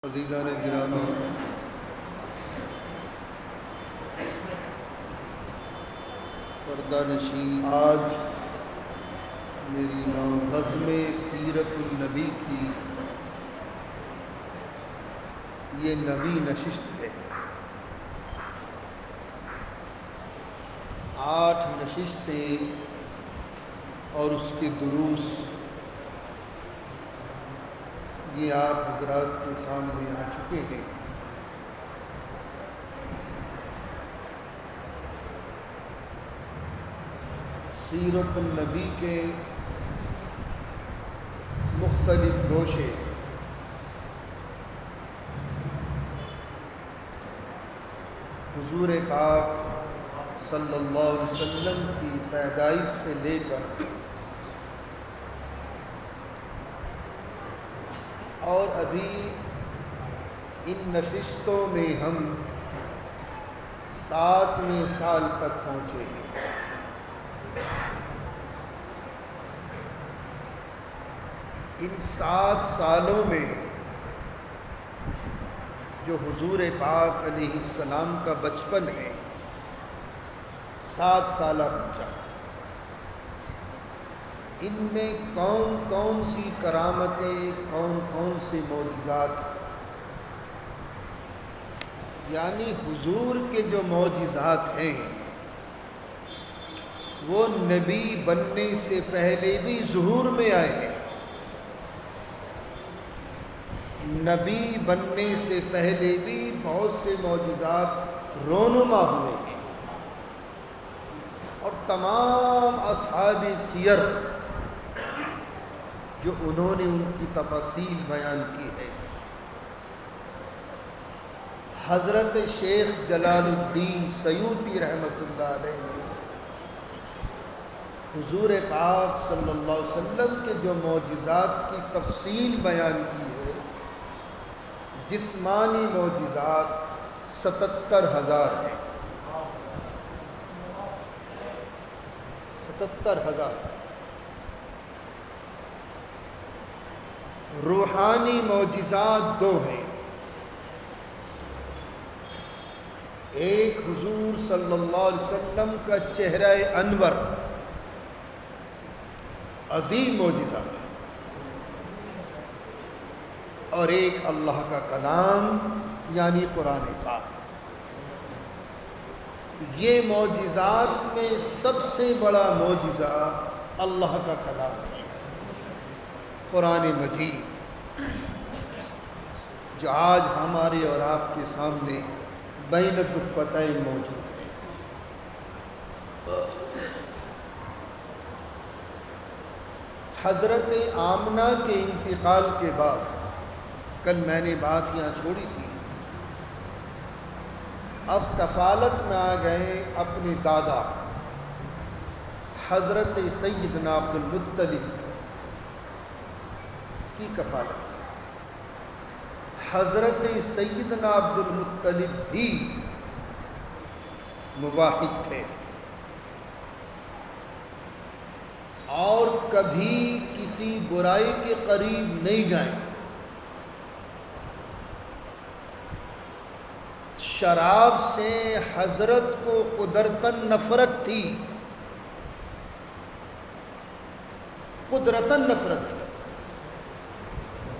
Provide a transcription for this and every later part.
عزیزان گرامی، پردہ نشین، آج میری نظم سیرت النبی کی یہ نبی نشست ہے۔ 8 نشستیں اور اس کے دروس یہ آپ حضرات کے سامنے آ چکے ہیں۔ سیرت النبی کے مختلف گوشے، حضور پاک صلی اللہ علیہ وسلم کی پیدائش سے لے کر اور ابھی ان نشستوں میں ہم 7ویں سال تک پہنچے ہیں۔ ان 7 سالوں میں جو حضور پاک علیہ السلام کا بچپن ہے، 7 سالہ بچہ، ان میں کون کون سی کرامتیں، کون کون سے معجزات، یعنی حضور کے جو معجزات ہیں وہ نبی بننے سے پہلے بھی ظہور میں آئے ہیں، نبی بننے سے پہلے بھی بہت سے معجزات رونما ہوئے ہیں، اور تمام اصحاب سیر جو انہوں نے ان کی تفاصیل بیان کی ہے۔ حضرت شیخ جلال الدین سیوطی رحمۃ اللہ علیہ نے حضور پاک صلی اللہ علیہ وسلم کے جو معجزات کی تفصیل بیان کی ہے، جسمانی معجزات 77,000 ہیں، 77,000۔ روحانی معجزات 2 ہیں، ایک حضور صلی اللہ علیہ وسلم کا چہرہ انور، عظیم معجزہ ہے، اور ایک اللہ کا کلام یعنی قرآن پاک۔ یہ معجزات میں سب سے بڑا معجزہ اللہ کا کلام ہے، قرآن مجید، جو آج ہمارے اور آپ کے سامنے بین الدفتین موجود ہے۔ حضرت آمنہ کے انتقال کے بعد، کل میں نے بات یہاں چھوڑی تھی، اب کفالت میں آ گئے اپنے دادا حضرت سیدنا عبد المطلب کی کفالت۔ حضرت سیدنا عبد المطلب بھی موحد تھے اور کبھی کسی برائی کے قریب نہیں گئے۔ شراب سے حضرت کو قدرتاً نفرت تھی، قدرتاً نفرت تھی،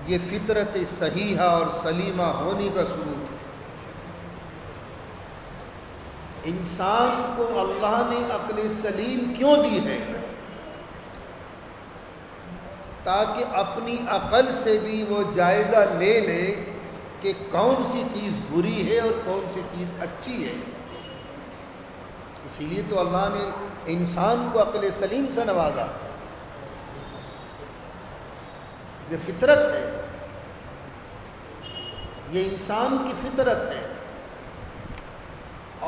یہ فطرت صحیحہ اور سلیمہ ہونے کا ثبوت ہے۔ انسان کو اللہ نے عقل سلیم کیوں دی ہے؟ تاکہ اپنی عقل سے بھی وہ جائزہ لے لے کہ کون سی چیز بری ہے اور کون سی چیز اچھی ہے۔ اسی لیے تو اللہ نے انسان کو عقل سلیم سے نوازا، یہ فطرت ہے، یہ انسان کی فطرت ہے،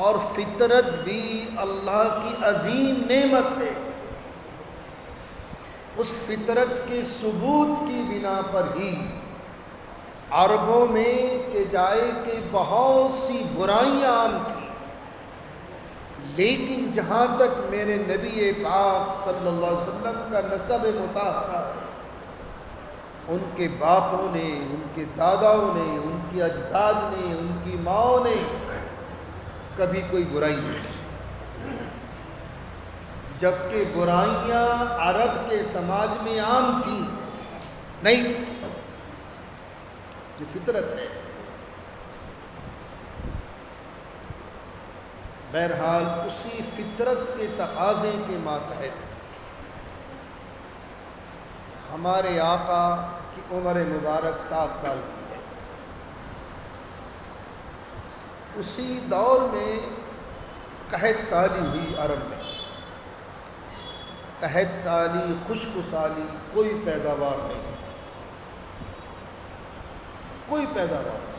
اور فطرت بھی اللہ کی عظیم نعمت ہے۔ اس فطرت کے ثبوت کی بنا پر ہی عربوں میں چجائے کہ بہت سی برائیاں عام تھیں، لیکن جہاں تک میرے نبی پاک صلی اللہ علیہ وسلم کا نسب مطہرہ ہے، ان کے باپوں نے، ان کے داداؤں نے، ان کے اجداد نے، ان کی ماؤں نے کبھی کوئی برائی نہیں کی، جبکہ برائیاں عرب کے سماج میں عام تھیں، نہیں تھی، یہ فطرت ہے۔ بہرحال اسی فطرت کے تقاضے کے ماتحت ہمارے آقا کی عمر مبارک 7 سال کی ہے۔ اسی دور میں قحط سالی ہوئی عرب میں، قحط سالی، خشک سالی، کوئی پیداوار نہیں، کوئی پیداوار نہیں،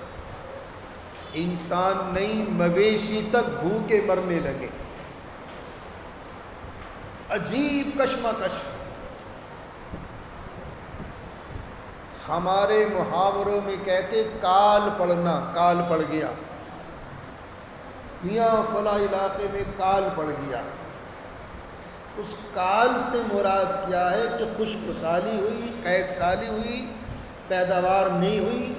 انسان نہیں مویشی تک بھوکے مرنے لگے، عجیب کشمکش۔ ہمارے محاوروں میں کہتے کال پڑنا، کال پڑ گیا، میاں فلاں علاقے میں کال پڑ گیا۔ اس کال سے مراد کیا ہے کہ خشک سالی ہوئی، قحط سالی ہوئی، پیداوار نہیں ہوئی،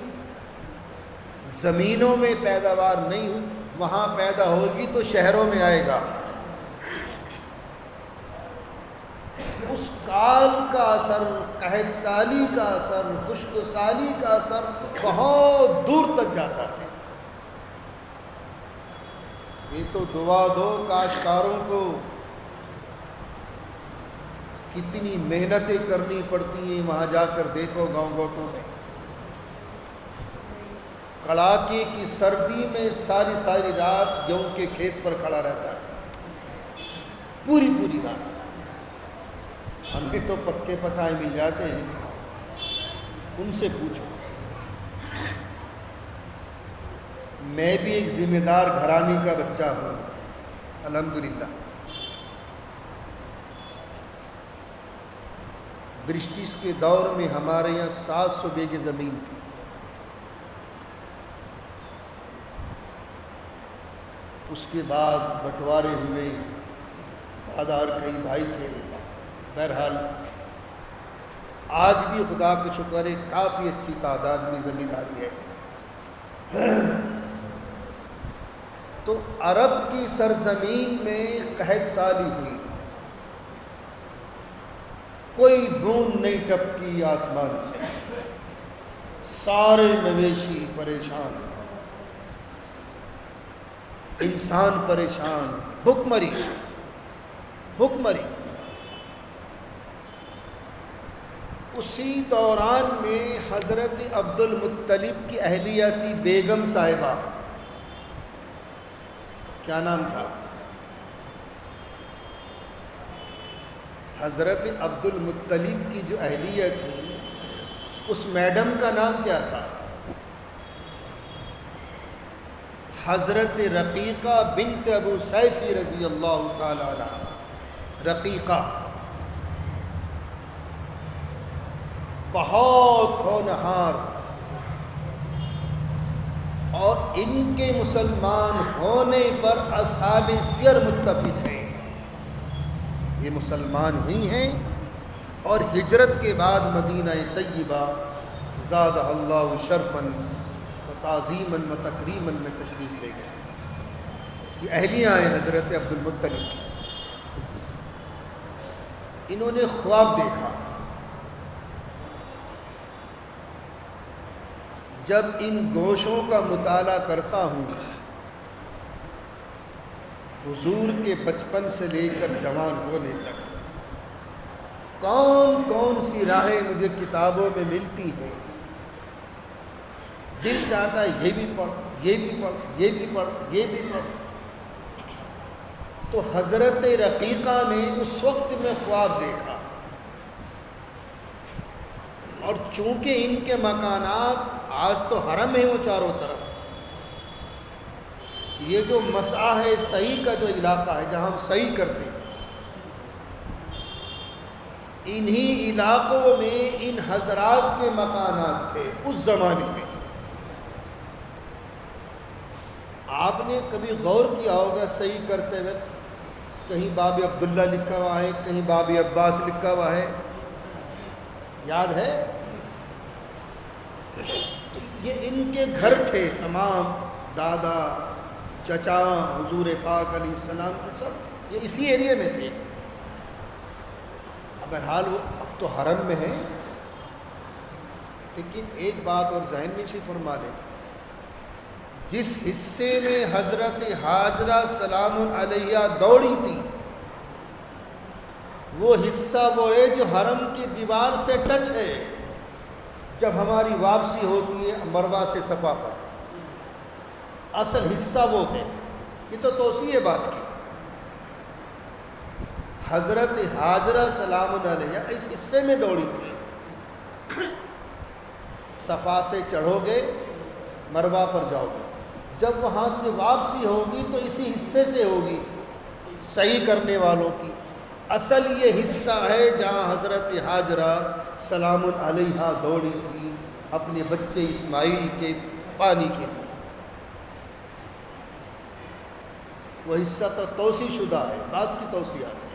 زمینوں میں پیداوار نہیں ہوئی، وہاں پیدا ہوگی تو شہروں میں آئے گا۔ اس کال کا اثر، قحط سالی کا اثر، خشک سالی کا اثر بہت دور تک جاتا ہے۔ یہ تو دعا دو کاشتکاروں کو، کتنی محنتیں کرنی پڑتی ہیں، وہاں جا کر دیکھو گاؤں گوٹوں میں، کڑاکے کی سردی میں ساری ساری رات گیہوں کے کھیت پر کھڑا رہتا ہے، پوری پوری رات۔ ہمیں تو پکے پکائے مل جاتے ہیں، ان سے پوچھو۔ میں بھی ایک ذمہ دار گھرانے کا بچہ ہوں، الحمدللہ۔ برسٹش کے دور میں ہمارے یہاں 700 بیگھے زمین تھی، اس کے بعد بٹوارے ہوئے، دادا اور کئی بھائی تھے۔ بہرحال آج بھی خدا کا شکر ہے کافی اچھی تعداد میں زمینداری ہے۔ تو عرب کی سرزمین میں قحط سالی ہوئی، کوئی بوند نہیں ٹپکی آسمان سے، سارے مویشی پریشان، انسان پریشان، بھوک مری۔ اسی دوران میں حضرت عبد المطلب کی اہلیہ تھی بیگم صاحبہ، کیا نام تھا؟ حضرت عبد المطلب کی جو اہلیہ تھی اس میڈم کا نام کیا تھا؟ حضرت رقیقہ بنت ابو سیفی رضی اللہ تعالی عنہ۔ رقیقہ بہت ہونہار، اور ان کے مسلمان ہونے پر اصحاب سیر متفق ہیں، یہ مسلمان ہوئی ہیں اور ہجرت کے بعد مدینہ طیبہ زادہ اللہ شرفاً و تعظیماً و تکریماً میں تشریف لے گئے۔ یہ اہلیاں ہیں حضرت عبد المطلب کی۔ انہوں نے خواب دیکھا، جب ان گوشوں کا مطالعہ کرتا ہوں، حضور کے بچپن سے لے کر جوان ہونے تک کون کون سی راہیں مجھے کتابوں میں ملتی ہیں، دل چاہتا ہے یہ بھی پڑھ، یہ بھی پڑھ، یہ بھی پڑھ، یہ بھی پڑھ۔ تو حضرت رقیقہ نے اس وقت میں خواب دیکھا، اور چونکہ ان کے مکانات آج تو حرم ہے وہ چاروں طرف، یہ جو مسعی ہے صحیح کا جو علاقہ ہے جہاں ہم صحیح کرتے ہیں، انہی علاقوں میں ان حضرات کے مکانات تھے اس زمانے میں۔ آپ نے کبھی غور کیا ہوگا صحیح کرتے وقت، کہیں باب عبداللہ لکھا ہوا ہے، کہیں باب عباس لکھا ہوا ہے، یاد ہے؟ یہ ان کے گھر تھے، تمام دادا چچا حضور پاک علیہ السلام کے سب یہ اسی ایریے میں تھے۔ بہرحال وہ اب تو حرم میں ہیں، لیکن ایک بات اور ذہن نشین فرما لیں، جس حصے میں حضرت ہاجرہ سلام علیہ دوڑی تھی وہ حصہ وہ ہے جو حرم کی دیوار سے ٹچ ہے جب ہماری واپسی ہوتی ہے مروہ سے صفا پر، اصل حصہ وہ ہے۔ یہ تو توسیع ہے بات کی۔ حضرت ہاجرہ سلام علیہ اس حصے میں دوڑی تھی، صفا سے چڑھو گے مروہ پر جاؤ گے، جب وہاں سے واپسی ہوگی تو اسی حصے سے ہوگی صحیح کرنے والوں کی۔ اصل یہ حصہ ہے جہاں حضرت ہاجرہ سلام علیہ دوڑی تھی اپنے بچے اسماعیل کے پانی کے لیے۔ وہ حصہ تو توسیع شدہ ہے، بات کی توسیعات ہے،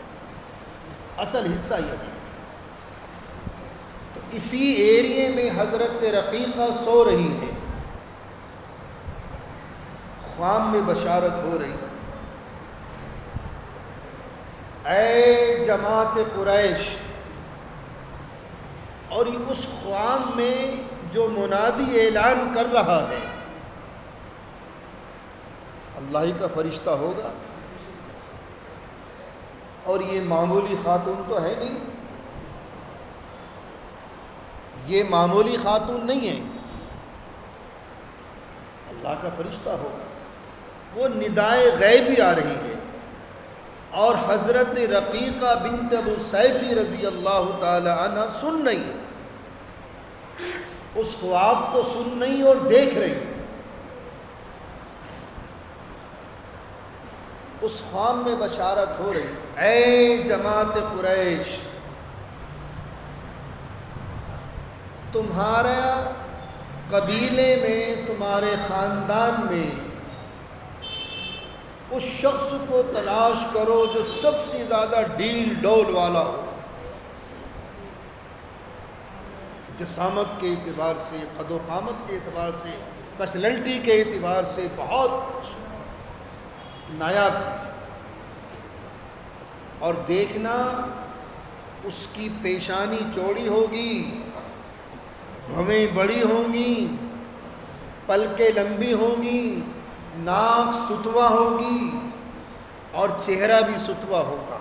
اصل حصہ یہ ہے۔ تو اسی ایریے میں حضرت رقیقہ سو رہی ہے، خواب میں بشارت ہو رہی، اے جماعت قریش، اور یہ اس خواب میں جو منادی اعلان کر رہا ہے اللہ ہی کا فرشتہ ہوگا، اور یہ معمولی خاتون تو ہے نہیں، یہ معمولی خاتون نہیں ہے، اللہ کا فرشتہ ہوگا۔ وہ ندائے غیبی آ رہی ہے، اور حضرت رقیقہ بنت ابو سیفی رضی اللہ تعالی عنہ سن نہیں، اس خواب کو سن نہیں اور دیکھ رہی۔ اس خواب میں بشارت ہو رہی، اے جماعت قریش، تمہارا قبیلے میں تمہارے خاندان میں اس شخص کو تلاش کرو جو سب سے زیادہ ڈیل ڈول والا ہو، جسامت کے اعتبار سے، قد و قامت کے اعتبار سے، پرسنالٹی کے اعتبار سے بہت نایاب چیز، اور دیکھنا اس کی پیشانی چوڑی ہوگی، بھویں بڑی ہوں گی، پلکیں لمبی ہوں گی، ناک ستوا ہوگی، اور چہرہ بھی ستوا ہوگا۔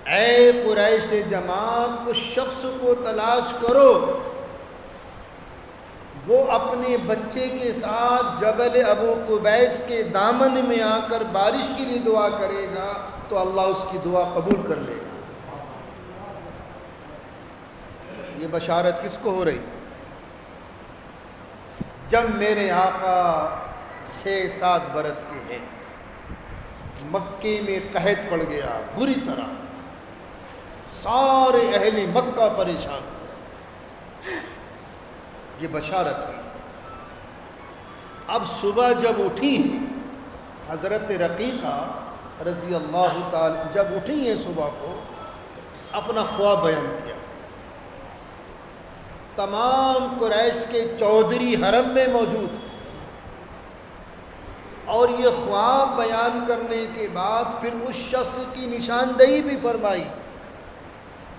اے قریش جماعت، اس شخص کو تلاش کرو، وہ اپنے بچے کے ساتھ جبل ابو قبیس کے دامن میں آ کر بارش کے لیے دعا کرے گا تو اللہ اس کی دعا قبول کر لے گا۔ یہ بشارت کس کو ہو رہی؟ جب میرے آقا 6-7 برس کے ہیں، مکے میں قحط پڑ گیا بری طرح، سارے اہل مکہ پریشان، یہ بشارت ہے۔ اب صبح جب اٹھی حضرت رقیقہ رضی اللہ تعالی، جب اٹھی ہیں صبح کو، اپنا خواب بیان کیا۔ تمام قریش کے چودھری حرم میں موجود، اور یہ خواب بیان کرنے کے بعد پھر اس شخص کی نشاندہی بھی فرمائی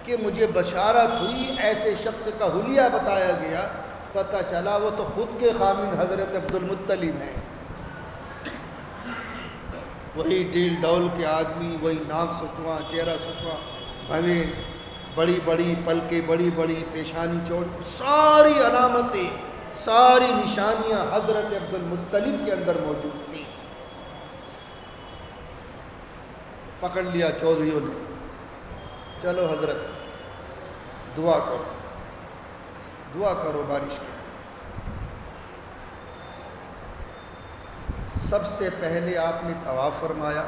کہ مجھے بشارت ہوئی، ایسے شخص کا حلیہ بتایا گیا، پتہ چلا وہ تو خود کے خامند حضرت عبد المطلب ہیں، وہی ڈیل ڈول کے آدمی، وہی ناک ستواں، چہرہ ستواں، بھویں بڑی بڑی، پلکیں بڑی بڑی، پیشانی چوڑی، ساری علامتیں، ساری نشانیاں حضرت عبد المطلب کے اندر موجود تھیں۔ پکڑ لیا چودھریوں نے، چلو حضرت دعا کرو، دعا کرو بارش کے لیے۔ سب سے پہلے آپ نے طواف فرمایا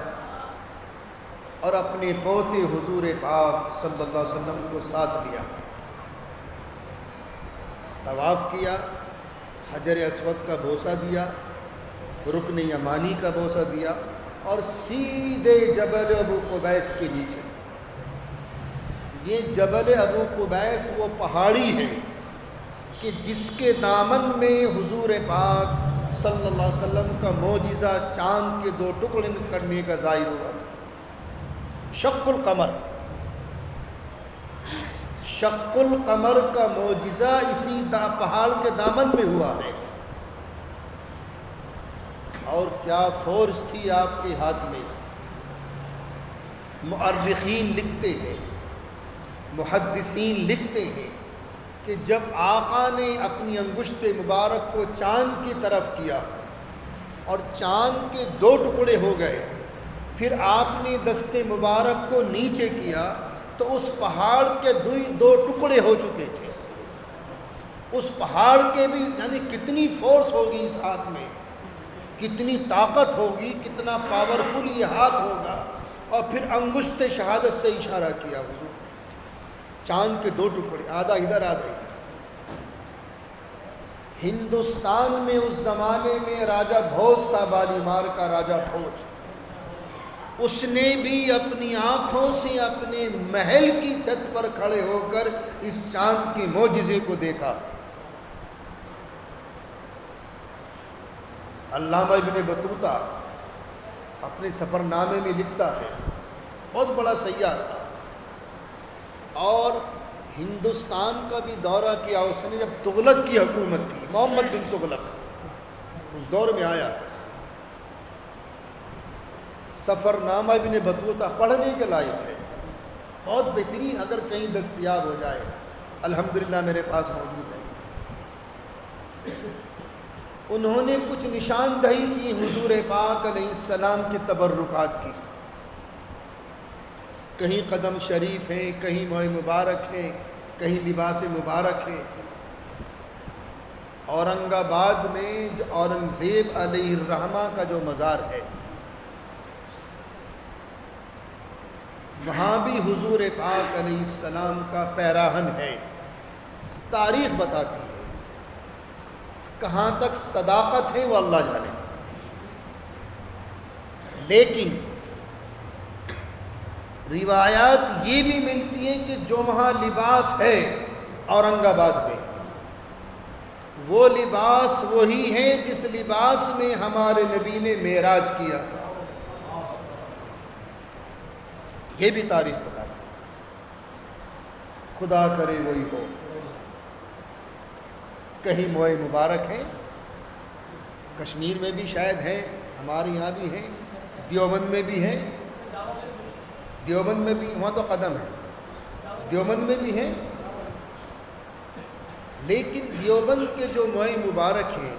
اور اپنے پوتے حضور پاک صلی اللہ علیہ وسلم کو ساتھ لیا، طواف کیا، حجر اسود کا بوسہ دیا، رکن یمانی کا بوسہ دیا، اور سیدھے جبل ابو قبیس کے نیچے۔ یہ جبل ابو قبیس وہ پہاڑی ہے کہ جس کے دامن میں حضور پاک صلی اللہ علیہ وسلم کا معجزہ چاند کے 2 ٹکڑے کرنے کا ظاہر ہوا تھا. شق القمر، شق القمر کا معجزہ اسی پہاڑ کے دامن میں ہوا ہے. اور کیا فورس تھی آپ کے ہاتھ میں. مؤرخین لکھتے ہیں، محدثین لکھتے ہیں کہ جب آقا نے اپنی انگشت مبارک کو چاند کی طرف کیا اور چاند کے 2 ٹکڑے ہو گئے، پھر آپ نے دست مبارک کو نیچے کیا تو اس پہاڑ کے 2 ٹکڑے ہو چکے تھے. اس پہاڑ کے بھی یعنی کتنی فورس ہوگی اس ہاتھ میں، کتنی طاقت ہوگی، کتنا پاورفل یہ ہاتھ ہوگا. اور پھر انگشت شہادت سے اشارہ کیا حضور نے. چاند کے 2 ٹکڑے، آدھا ادھر آدھا ادھر. ہندوستان میں اس زمانے میں راجہ بھوج تھا، بالیمار کا راجہ بھوج. اس نے بھی اپنی آنکھوں سے اپنے محل کی چھت پر کھڑے ہو کر اس چاند کے معجزے کو دیکھا. علامہ ابن بطوطہ اپنے سفر نامے میں لکھتا ہے، بہت بڑا سیاح تھا اور ہندوستان کا بھی دورہ کیا اس نے جب تغلق کی حکومت تھی. محمد بن تغلق اس دور میں آیا. سفر نامہ ابن بطوطہ پڑھنے کے لائق ہے، بہت بہترین. اگر کہیں دستیاب ہو جائے الحمدللہ میرے پاس موجود ہے. انہوں نے کچھ نشاندہی کی حضور پاک علیہ السلام کے تبرکات کی. کہیں قدم شریف ہیں، کہیں موئے مبارک ہے، کہیں لباس مبارک ہے. اورنگ آباد میں جو اورنگزیب علیہ الرحمہ کا جو مزار ہے، وہاں بھی حضور پاک علیہ السلام کا پیراہن ہے. تاریخ بتاتی ہے، کہاں تک صداقت ہے وہ اللہ جانے. لیکن روایات یہ بھی ملتی ہیں کہ جو وہاں لباس ہے اورنگ آباد میں، وہ لباس وہی ہے جس لباس میں ہمارے نبی نے معراج کیا تھا. یہ بھی تاریخ بتاتی ہے. خدا کرے وہی ہو. کہیں موئے مبارک ہیں، کشمیر میں بھی شاید ہیں، ہمارے یہاں بھی ہیں، دیوبند میں بھی ہیں. دیوبند میں بھی، وہاں تو قدم ہے، دیوبند میں بھی ہیں. لیکن دیوبند کے جو موئے مبارک ہیں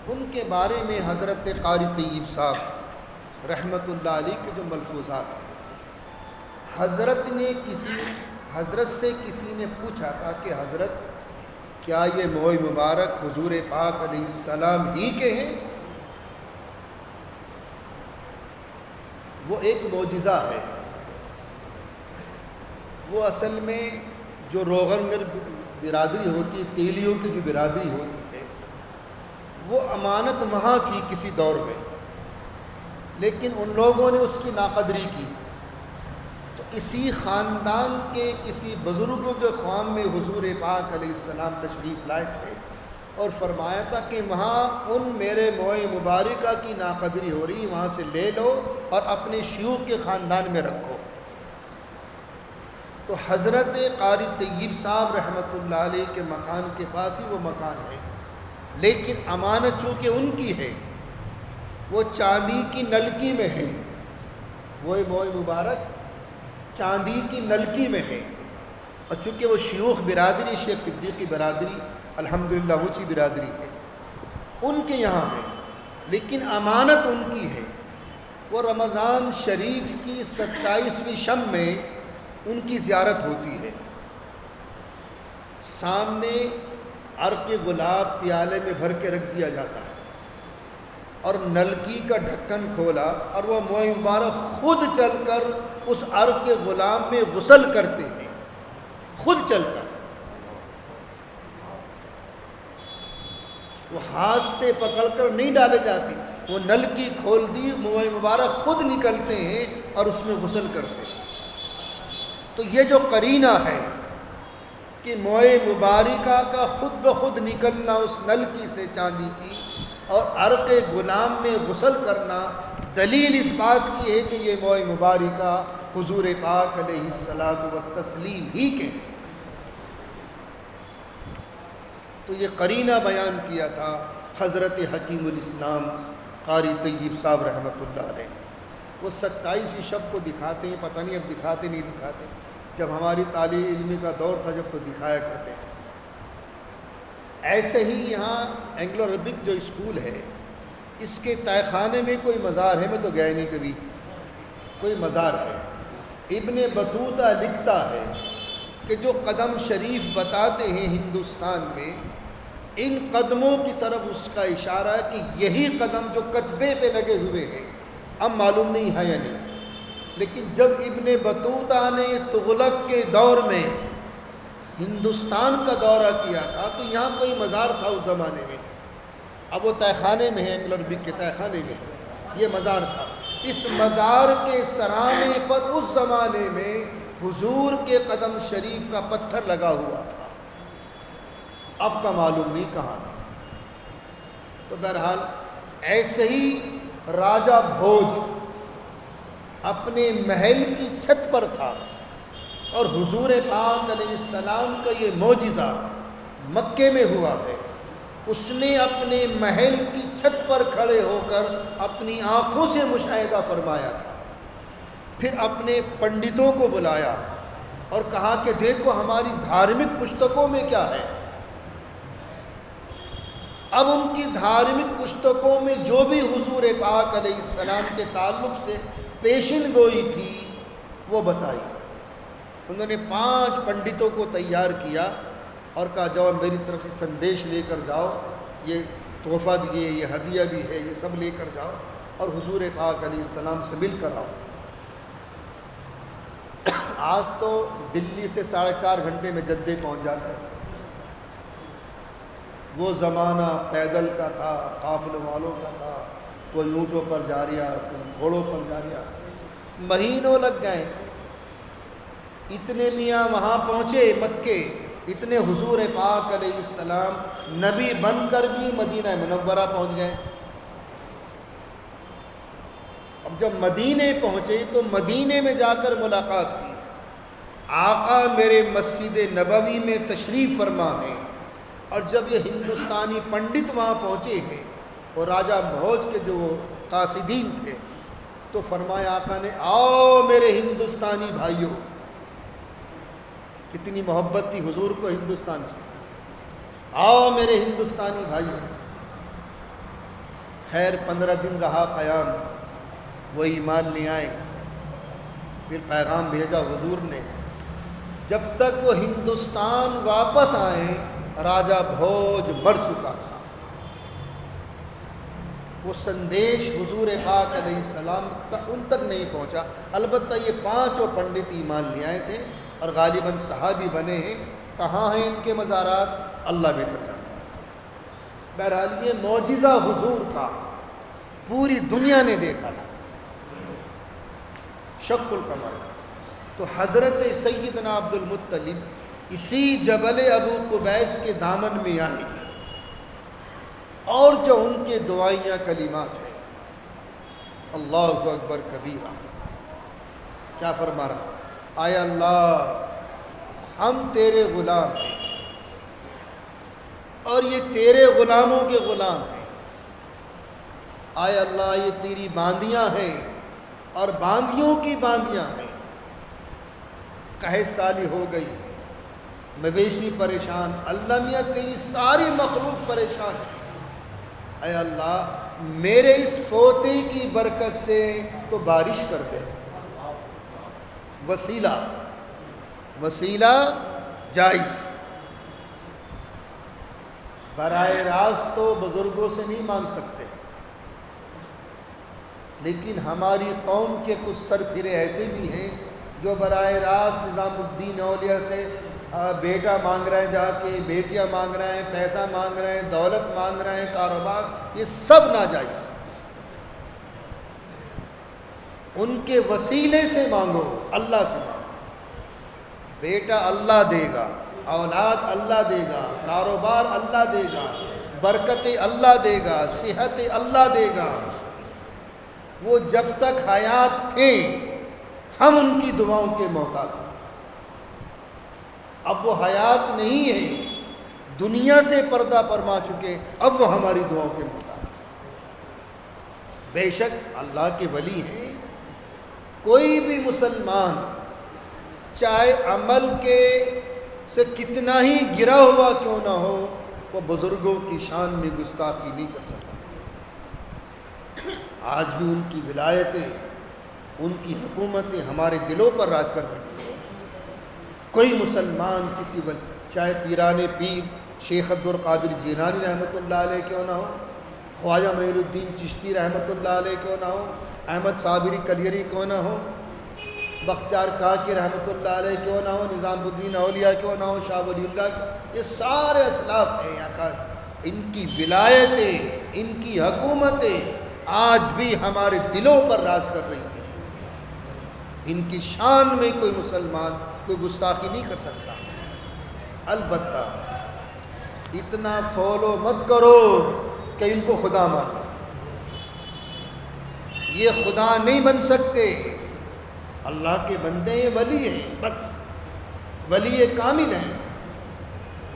ان کے بارے میں حضرت قاری طیب صاحب رحمۃ اللہ علیہ کے جو ملفوظات ہیں، حضرت سے کسی نے پوچھا تھا کہ حضرت کیا یہ موئے مبارک حضور پاک علیہ السلام ہی کے ہیں؟ وہ ایک معجزہ ہے. وہ اصل میں جو روغنگر برادری ہوتی ہے، تیلیوں کی جو برادری ہوتی ہے، وہ امانت وہاں تھی کسی دور میں، لیکن ان لوگوں نے اس کی ناقدری کی. تو اسی خاندان کے کسی بزرگوں کے خان میں حضور پاک علیہ السلام تشریف لائے تھے اور فرمایا تھا کہ وہاں ان میرے موئے مبارکہ کی ناقدری ہو رہی، وہاں سے لے لو اور اپنے شیوخ کے خاندان میں رکھو. تو حضرت قاری طیب صاحب رحمۃ اللہ علیہ کے مکان کے پاس ہی وہ مکان ہے، لیکن امانت چونکہ ان کی ہے، وہ چاندی کی نلکی میں ہے. وہ موئے مبارک چاندی کی نلکی میں ہے. اور چونکہ وہ شیوخ برادری، شیخ صدیقی برادری الحمدللہ اونچی برادری ہے، ان کے یہاں ہے، لیکن امانت ان کی ہے. وہ رمضان شریف کی 27ویں شب میں ان کی زیارت ہوتی ہے. سامنے عرق گلاب پیالے میں بھر کے رکھ دیا جاتا ہے اور نلکی کا ڈھکن کھولا اور وہ موئے مبارک خود چل کر اس عرق غلام میں غسل کرتے ہیں، خود چل کر. وہ ہاتھ سے پکڑ کر نہیں ڈالے جاتی، وہ نلکی کھول دی، موئے مبارک خود نکلتے ہیں اور اس میں غسل کرتے ہیں. تو یہ جو قرینہ ہے کہ موئے مبارکہ کا خود بخود نکلنا اس نلکی سے چاندی کی اور عرق غلام میں غسل کرنا دلیل اس بات کی ہے کہ یہ موئے مبارکہ حضور پاک علیہ الصلاۃ والتسلیم ہی کے ہیں۔ تو یہ قرینہ بیان کیا تھا حضرت حکیم الاسلام قاری طیب صاحب رحمۃ اللہ علیہ نے۔ وہ 27ویں شب کو دکھاتے ہیں، پتہ نہیں اب دکھاتے نہیں دکھاتے، جب ہماری طالب علمی کا دور تھا جب تو دکھایا کرتے تھے۔ ایسے ہی یہاں اینگلو عربک جو اسکول ہے اس کے تہہ خانے میں کوئی مزار ہے، میں تو گیا نہیں کبھی، کوئی مزار ہے۔ ابن بطوطہ لکھتا ہے کہ جو قدم شریف بتاتے ہیں ہندوستان میں، ان قدموں کی طرف اس کا اشارہ ہے کہ یہی قدم جو کتبے پہ لگے ہوئے ہیں، اب معلوم نہیں ہے یا نہیں، لیکن جب ابن بطوطہ نے تغلق کے دور میں ہندوستان کا دورہ کیا تھا تو یہاں کوئی مزار تھا اس زمانے میں، اب وہ تہہ خانے میں ہے، اینگلو عربک کے تہہ خانے میں یہ مزار تھا۔ اس مزار کے سرانے پر اس زمانے میں حضور کے قدم شریف کا پتھر لگا ہوا تھا، اب کا معلوم نہیں کہاں ہے۔ تو بہرحال ایسے ہی راجہ بھوج اپنے محل کی چھت پر تھا اور حضور پاک علیہ السلام کا یہ معجزہ مکے میں ہوا ہے۔ اس نے اپنے محل کی چھت پر کھڑے ہو کر اپنی آنکھوں سے مشاہدہ فرمایا تھا، پھر اپنے پنڈتوں کو بلایا اور کہا کہ دیکھو ہماری دھارمک پستکوں میں کیا ہے۔ اب ان کی دھارمک پستکوں میں جو بھی حضور پاک علیہ السلام کے تعلق سے پیشن گوئی تھی وہ بتائی۔ انہوں نے 5 پنڈتوں کو تیار کیا اور کہا جاؤ میری طرف سے سندیش لے کر جاؤ، یہ تحفہ بھی ہے، یہ ہدیہ بھی ہے، یہ سب لے کر جاؤ اور حضور پاک علیہ السلام سے مل کر آؤ۔ آج تو دلی سے 4.5 گھنٹے میں جدے پہنچ جاتے ہیں، وہ زمانہ پیدل کا تھا، قافلوں والوں کا تھا، کوئی اونٹوں پر جا رہا، کوئی گھوڑوں پر جا رہا، مہینوں لگ گئے۔ اتنے میاں وہاں پہنچے مکے، اتنے حضور پاک علیہ السلام نبی بن کر بھی مدینہ منورہ پہنچ گئے۔ اب جب مدینے پہنچے تو مدینے میں جا کر ملاقات ہوئی، آقا میرے مسجد نبوی میں تشریف فرما ہیں، اور جب یہ ہندوستانی پنڈت وہاں پہنچے ہیں اور راجہ بھوج کے جو قاصدین تھے تو فرمایا آقا نے آؤ میرے ہندوستانی بھائیوں، کتنی محبت تھی حضور کو ہندوستان سے، آؤ میرے ہندوستانی بھائیوں۔ خیر 15 دن رہا قیام، وہ ایمان لے آئے، پھر پیغام بھیجا حضور نے، جب تک وہ ہندوستان واپس آئیں راجہ بھوج مر چکا تھا۔ وہ سندیش حضور پاک علیہ السلام ان تک نہیں پہنچا، البتہ یہ 5 پنڈت ایمان لے آئے تھے اور غالباً صحابی بنے ہیں۔ کہاں ہیں ان کے مزارات اللہ بہتر جانتا ہے۔ بہرحال یہ معجزہ حضور کا پوری دنیا نے دیکھا تھا، شق القمر کا۔ تو حضرت سیدنا عبد المطلب اسی جبل ابو قبیس کے دامن میں آئے، اور جو ان کے دعائیاں کلمات ہیں، اللہ اکبر کبیرہ، کیا فرما رہا؟ آئے اللہ ہم تیرے غلام ہیں اور یہ تیرے غلاموں کے غلام ہیں، آئے اللہ یہ تیری باندیاں ہیں اور باندیوں کی باندیاں ہیں، قحط سالی ہو گئی، مویشی پریشان، اللہ میاں تیری ساری مخلوق پریشان ہے، اے اللہ میرے اس پوتے کی برکت سے تو بارش کر دے۔ وسیلہ جائز، براہ راست تو بزرگوں سے نہیں مانگ سکتے، لیکن ہماری قوم کے کچھ سرپھرے ایسے بھی ہیں جو براہ راست نظام الدین اولیاء سے بیٹا مانگ رہے ہیں، جا کے بیٹیاں مانگ رہے ہیں، پیسہ مانگ رہے ہیں، دولت مانگ رہے ہیں، کاروبار، یہ سب ناجائز۔ ان کے وسیلے سے مانگو، اللہ سے مانگو، بیٹا اللہ دے گا، اولاد اللہ دے گا، کاروبار اللہ دے گا، برکت اللہ دے گا، صحت اللہ دے گا۔ وہ جب تک حیات تھے ہم ان کی دعاؤں کے محتاج تھے۔ اب وہ حیات نہیں ہے، دنیا سے پردہ فرما چکے، اب وہ ہماری دعاؤں کے محتاج ہیں۔ بے شک اللہ کے ولی ہیں۔ کوئی بھی مسلمان چاہے عمل کے سے کتنا ہی گرا ہوا کیوں نہ ہو، وہ بزرگوں کی شان میں گستاخی نہیں کر سکتا۔ آج بھی ان کی ولایتیں، ان کی حکومتیں ہمارے دلوں پر راج کر رہی ہیں۔ کوئی مسلمان کسی چاہے پیران پیر شیخ عبد القادر جیلانی رحمۃ اللہ علیہ کیوں نہ ہو، خواجہ معین الدین چشتی رحمۃ اللہ علیہ کیوں نہ ہو، احمد صابری کلیری کیوں نہ ہو، بختیار کاکی رحمۃ اللہ علیہ کیوں نہ ہو، نظام الدین اولیاء کیوں نہ ہو، شاہ ولی اللہ کیوں، یہ سارے اسلاف ہیں یہاں کا۔ ان کی ولایتیں، ان کی حکومتیں آج بھی ہمارے دلوں پر راج کر رہی ہیں۔ ان کی شان میں کوئی مسلمان کوئی گستاخی نہیں کر سکتا۔ البتہ اتنا فالو مت کرو کہ ان کو خدا مان لو۔ یہ خدا نہیں بن سکتے، اللہ کے بندے ہیں، ولی ہیں، بس ولی کامل ہیں۔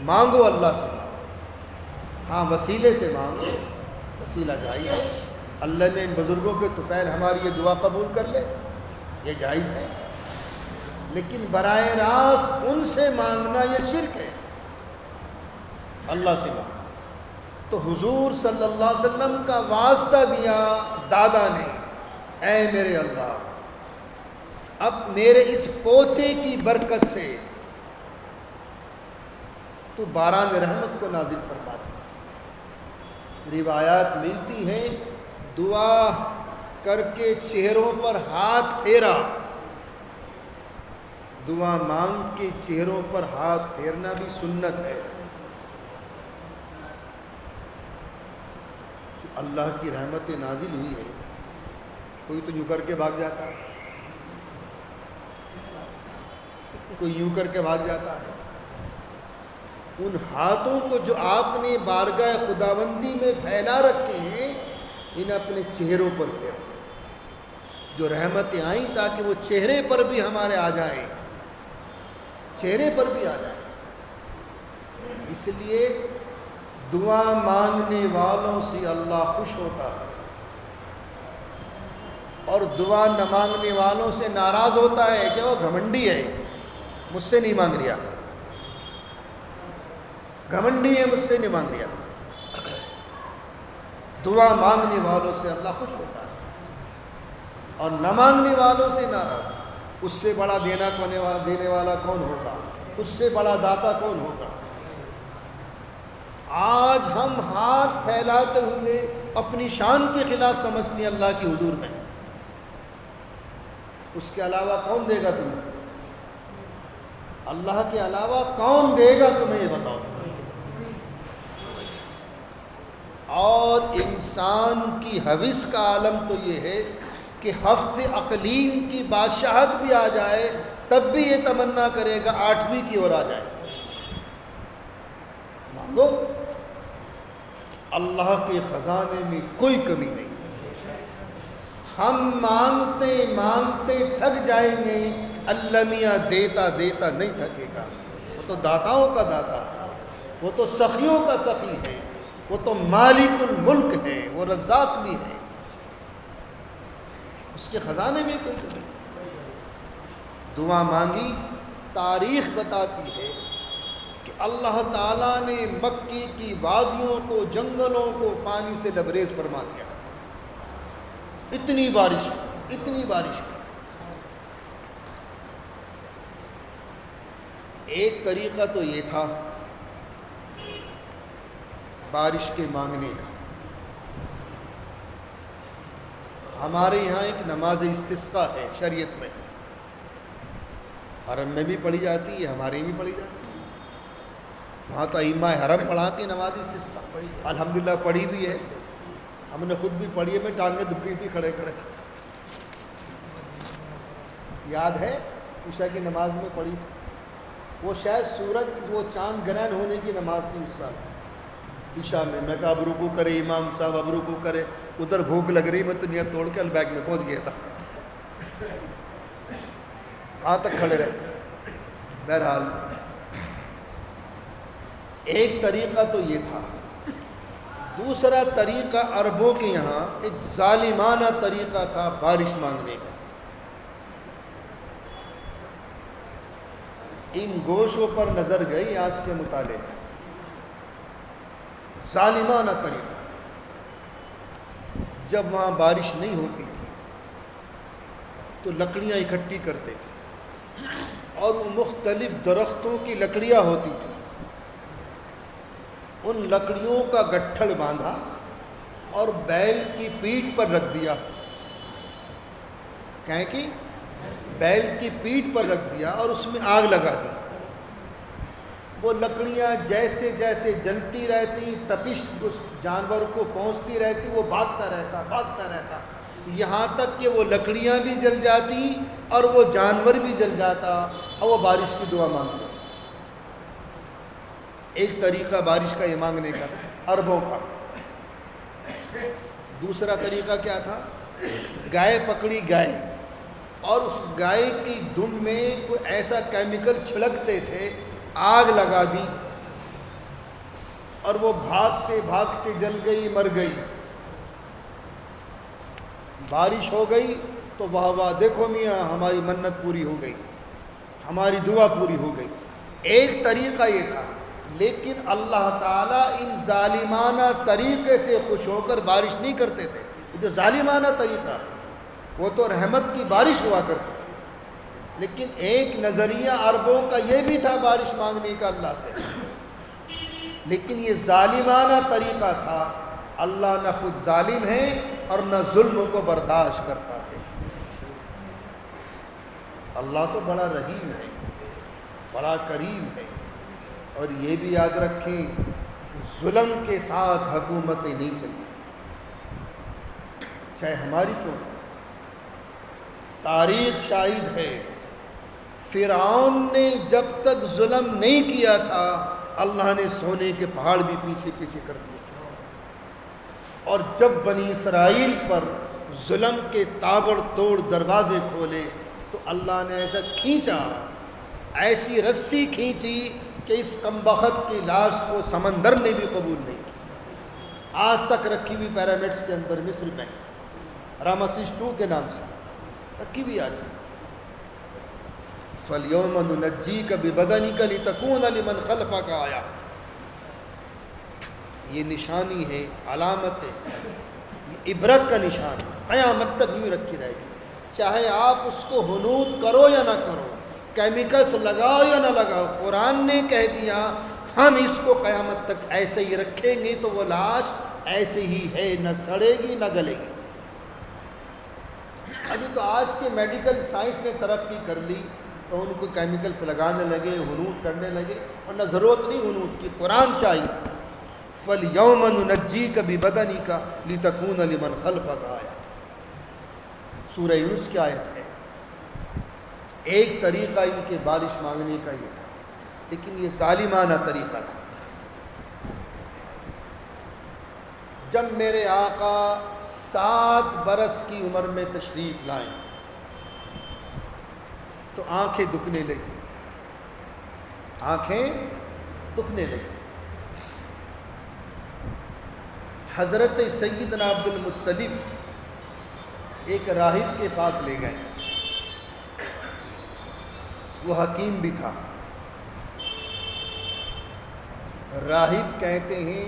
مانگو اللہ سے مانگو، ہاں وسیلے سے مانگو، وسیلہ جائز ہے۔ اللہ میں ان بزرگوں کے طفیل ہماری یہ دعا قبول کر لے، یہ جائز ہے، لیکن براہ راست ان سے مانگنا یہ شرک ہے۔ اللہ سے مانگو تو حضور صلی اللہ علیہ وسلم کا واسطہ دیا دادا نے، اے میرے اللہ اب میرے اس پوتے کی برکت سے تو باران رحمت کو نازل فرما دے۔ روایات ملتی ہیں دعا کر کے چہروں پر ہاتھ پھیرا، دعا مانگ کے چہروں پر ہاتھ پھیرنا بھی سنت ہے۔ اللہ کی رحمت نازل ہوئی ہے، کوئی تو یوں کر کے بھاگ جاتا ہے، کوئی یوں کر کے بھاگ جاتا ہے۔ ان ہاتھوں کو جو آپ نے بارگاہ خداوندی میں پھیلا رکھے ہیں، انہیں اپنے چہروں پر پھیرو، جو رحمتیں آئیں تاکہ وہ چہرے پر بھی ہمارے آ جائیں، چہرے پر بھی آ جائیں۔ اس لیے دعا مانگنے والوں سے اللہ خوش ہوتا ہے، اور دعا نہ مانگنے والوں سے ناراض ہوتا ہے کہ وہ گھمنڈی ہے، مجھ سے نہیں مانگ رہا، گھمنڈی ہے، مجھ سے نہیں مانگ رہا۔ دعا مانگنے والوں سے اللہ خوش ہوتا ہے اور نہ مانگنے والوں سے ناراض۔ اس سے بڑا دینے والا کون ہوگا؟ اس سے بڑا داتا کون ہوگا؟ آج ہم ہاتھ پھیلاتے ہوئے اپنی شان کے خلاف سمجھتے ہیں اللہ کی حضور میں۔ اس کے علاوہ کون دے گا تمہیں؟ اللہ کے علاوہ کون دے گا تمہیں، یہ بتاؤ۔ اور انسان کی حوث کا عالم تو یہ ہے کہ ہفت اقلیم کی بادشاہت بھی آ جائے تب بھی یہ تمنا کرے گا 8ویں کی اور آ جائے۔ مانگو، اللہ کے خزانے میں کوئی کمی نہیں۔ ہم مانگتے مانگتے تھک جائیں گے، اللہ میاں دیتا دیتا نہیں تھکے گا۔ وہ تو داتاؤں کا داتا ہے، وہ تو سخیوں کا سخی ہے، وہ تو مالک الملک ہے، وہ رزاق بھی ہے، اس کے خزانے میں کوئی کمی نہیں۔ دعا مانگی، تاریخ بتاتی ہے کہ اللہ تعالیٰ نے مکی کی وادیوں کو، جنگلوں کو پانی سے لبریز فرما دیا۔ اتنی بارش، اتنی بارش۔ ایک طریقہ تو یہ تھا بارش کے مانگنے کا۔ ہمارے یہاں ایک نماز استسقاء ہے شریعت میں، حرم میں بھی پڑھی جاتی ہے، ہمارے بھی پڑھی جاتی ہے۔ وہاں تو ائمہ حرم پڑھاتے ہیں نماز استسقاء، الحمدللہ پڑھی بھی ہے، ہم نے خود بھی پڑھی ہے، میں ٹانگیں دب گئی تھی کھڑے کھڑے، یاد ہے عشاء کی نماز میں پڑھی تھی۔ وہ شاید سورج وہ چاند گرہن ہونے کی نماز تھی اس سال عشاء میں. میں کہا اب رکوع کرے امام صاحب, اب رکوع کرے. ادھر بھوک لگ رہی, میں تو نیت توڑ کے البیک میں پہنچ گیا تھا. کہاں تک کھڑے رہتے. بہرحال ایک طریقہ تو یہ تھا. دوسرا طریقہ عربوں کے یہاں ایک ظالمانہ طریقہ تھا بارش مانگنے کا. ان گوشوں پر نظر گئی آج کے مطالعے میں. ظالمانہ طریقہ. جب وہاں بارش نہیں ہوتی تھی تو لکڑیاں اکٹھی کرتے تھے, اور وہ مختلف درختوں کی لکڑیاں ہوتی تھیں. ان لکڑیوں کا گٹھڑ باندھا اور بیل کی پیٹھ پر رکھ دیا. کہیں کہ بیل کی پیٹھ پر رکھ دیا اور اس میں آگ لگا دی. وہ لکڑیاں جیسے جیسے جلتی رہتی, تپش اس جانور کو پہنچتی رہتی, وہ بھاگتا رہتا یہاں تک کہ وہ لکڑیاں بھی جل جاتی اور وہ جانور بھی جل جاتا, اور وہ بارش کی دعا مانگتے تھے. ایک طریقہ بارش کا یہ مانگنے کا عربوں کا. دوسرا طریقہ کیا تھا؟ گائے پکڑی گائے, اور اس گائے کی دم میں کوئی ایسا کیمیکل چھڑکتے تھے, آگ لگا دی, اور وہ بھاگتے بھاگتے جل گئی, مر گئی. بارش ہو گئی تو واہ واہ, دیکھو میاں ہماری منت پوری ہو گئی, ہماری دعا پوری ہو گئی. ایک طریقہ یہ تھا. لیکن اللہ تعالیٰ ان ظالمانہ طریقے سے خوش ہو کر بارش نہیں کرتے تھے. یہ جو ظالمانہ طریقہ, وہ تو رحمت کی بارش ہوا کرتی تھی. لیکن ایک نظریہ عربوں کا یہ بھی تھا بارش مانگنے کا اللہ سے, لیکن یہ ظالمانہ طریقہ تھا. اللہ نہ خود ظالم ہے اور نہ ظلم کو برداشت کرتا ہے. اللہ تو بڑا رحیم ہے, بڑا کریم ہے. اور یہ بھی یاد رکھیں, ظلم کے ساتھ حکومتیں نہیں چلتی, چاہے ہماری کیوں نہ. تاریخ شاہد ہے, فرعون نے جب تک ظلم نہیں کیا تھا اللہ نے سونے کے پہاڑ بھی پیچھے پیچھے کر دیے تھے. اور جب بنی اسرائیل پر ظلم کے تابڑ توڑ دروازے کھولے تو اللہ نے ایسا کھینچا, ایسی رسی کھینچی کہ اس کمبخت کی لاش کو سمندر نے بھی قبول نہیں کی. آج تک رکھی ہوئی پیرامڈس کے اندر مصر میں, رامسیس 2 کے نام سے رکھی ہوئی آج. فَالْيَوْمَ نُنَجِّيكَ بِبَدَنِكَ لِتَكُونَ لِمَنْ خَلْفَكَ آیَةً. یہ نشانی ہے, علامت ہے, یہ عبرت کا نشان ہے. قیامت تک یوں رکھی رہے گی, چاہے آپ اس کو حنوط کرو یا نہ کرو, کیمیکلز لگاؤ یا نہ لگاؤ. قرآن نے کہہ دیا ہم اس کو قیامت تک ایسے ہی رکھیں گے, تو وہ لاش ایسے ہی ہے, نہ سڑے گی نہ گلے گی. ابھی تو آج کے میڈیکل سائنس نے ترقی کر لی تو ان کو کیمیکلز لگانے لگے, حنوط کرنے لگے, ورنہ ضرورت نہیں حنوط کی. قرآن چاہیے. فَالْيَوْمَ نُنَجِّيكَ بِبَدَنِكَ لِتَكُونَ لِمَنْ خَلْفَكَ آیَةً. سورہ یونس کی آیت ہے. ایک طریقہ ان کے بارش مانگنے کا یہ تھا, لیکن یہ ظالمانہ طریقہ تھا. جب میرے آقا 7 برس کی عمر میں تشریف لائیں تو آنکھیں دکھنے لگی, آنکھیں دکھنے لگی. حضرت سیدنا عبد المطلب ایک راہب کے پاس لے گئے. وہ حکیم بھی تھا. راہب کہتے ہیں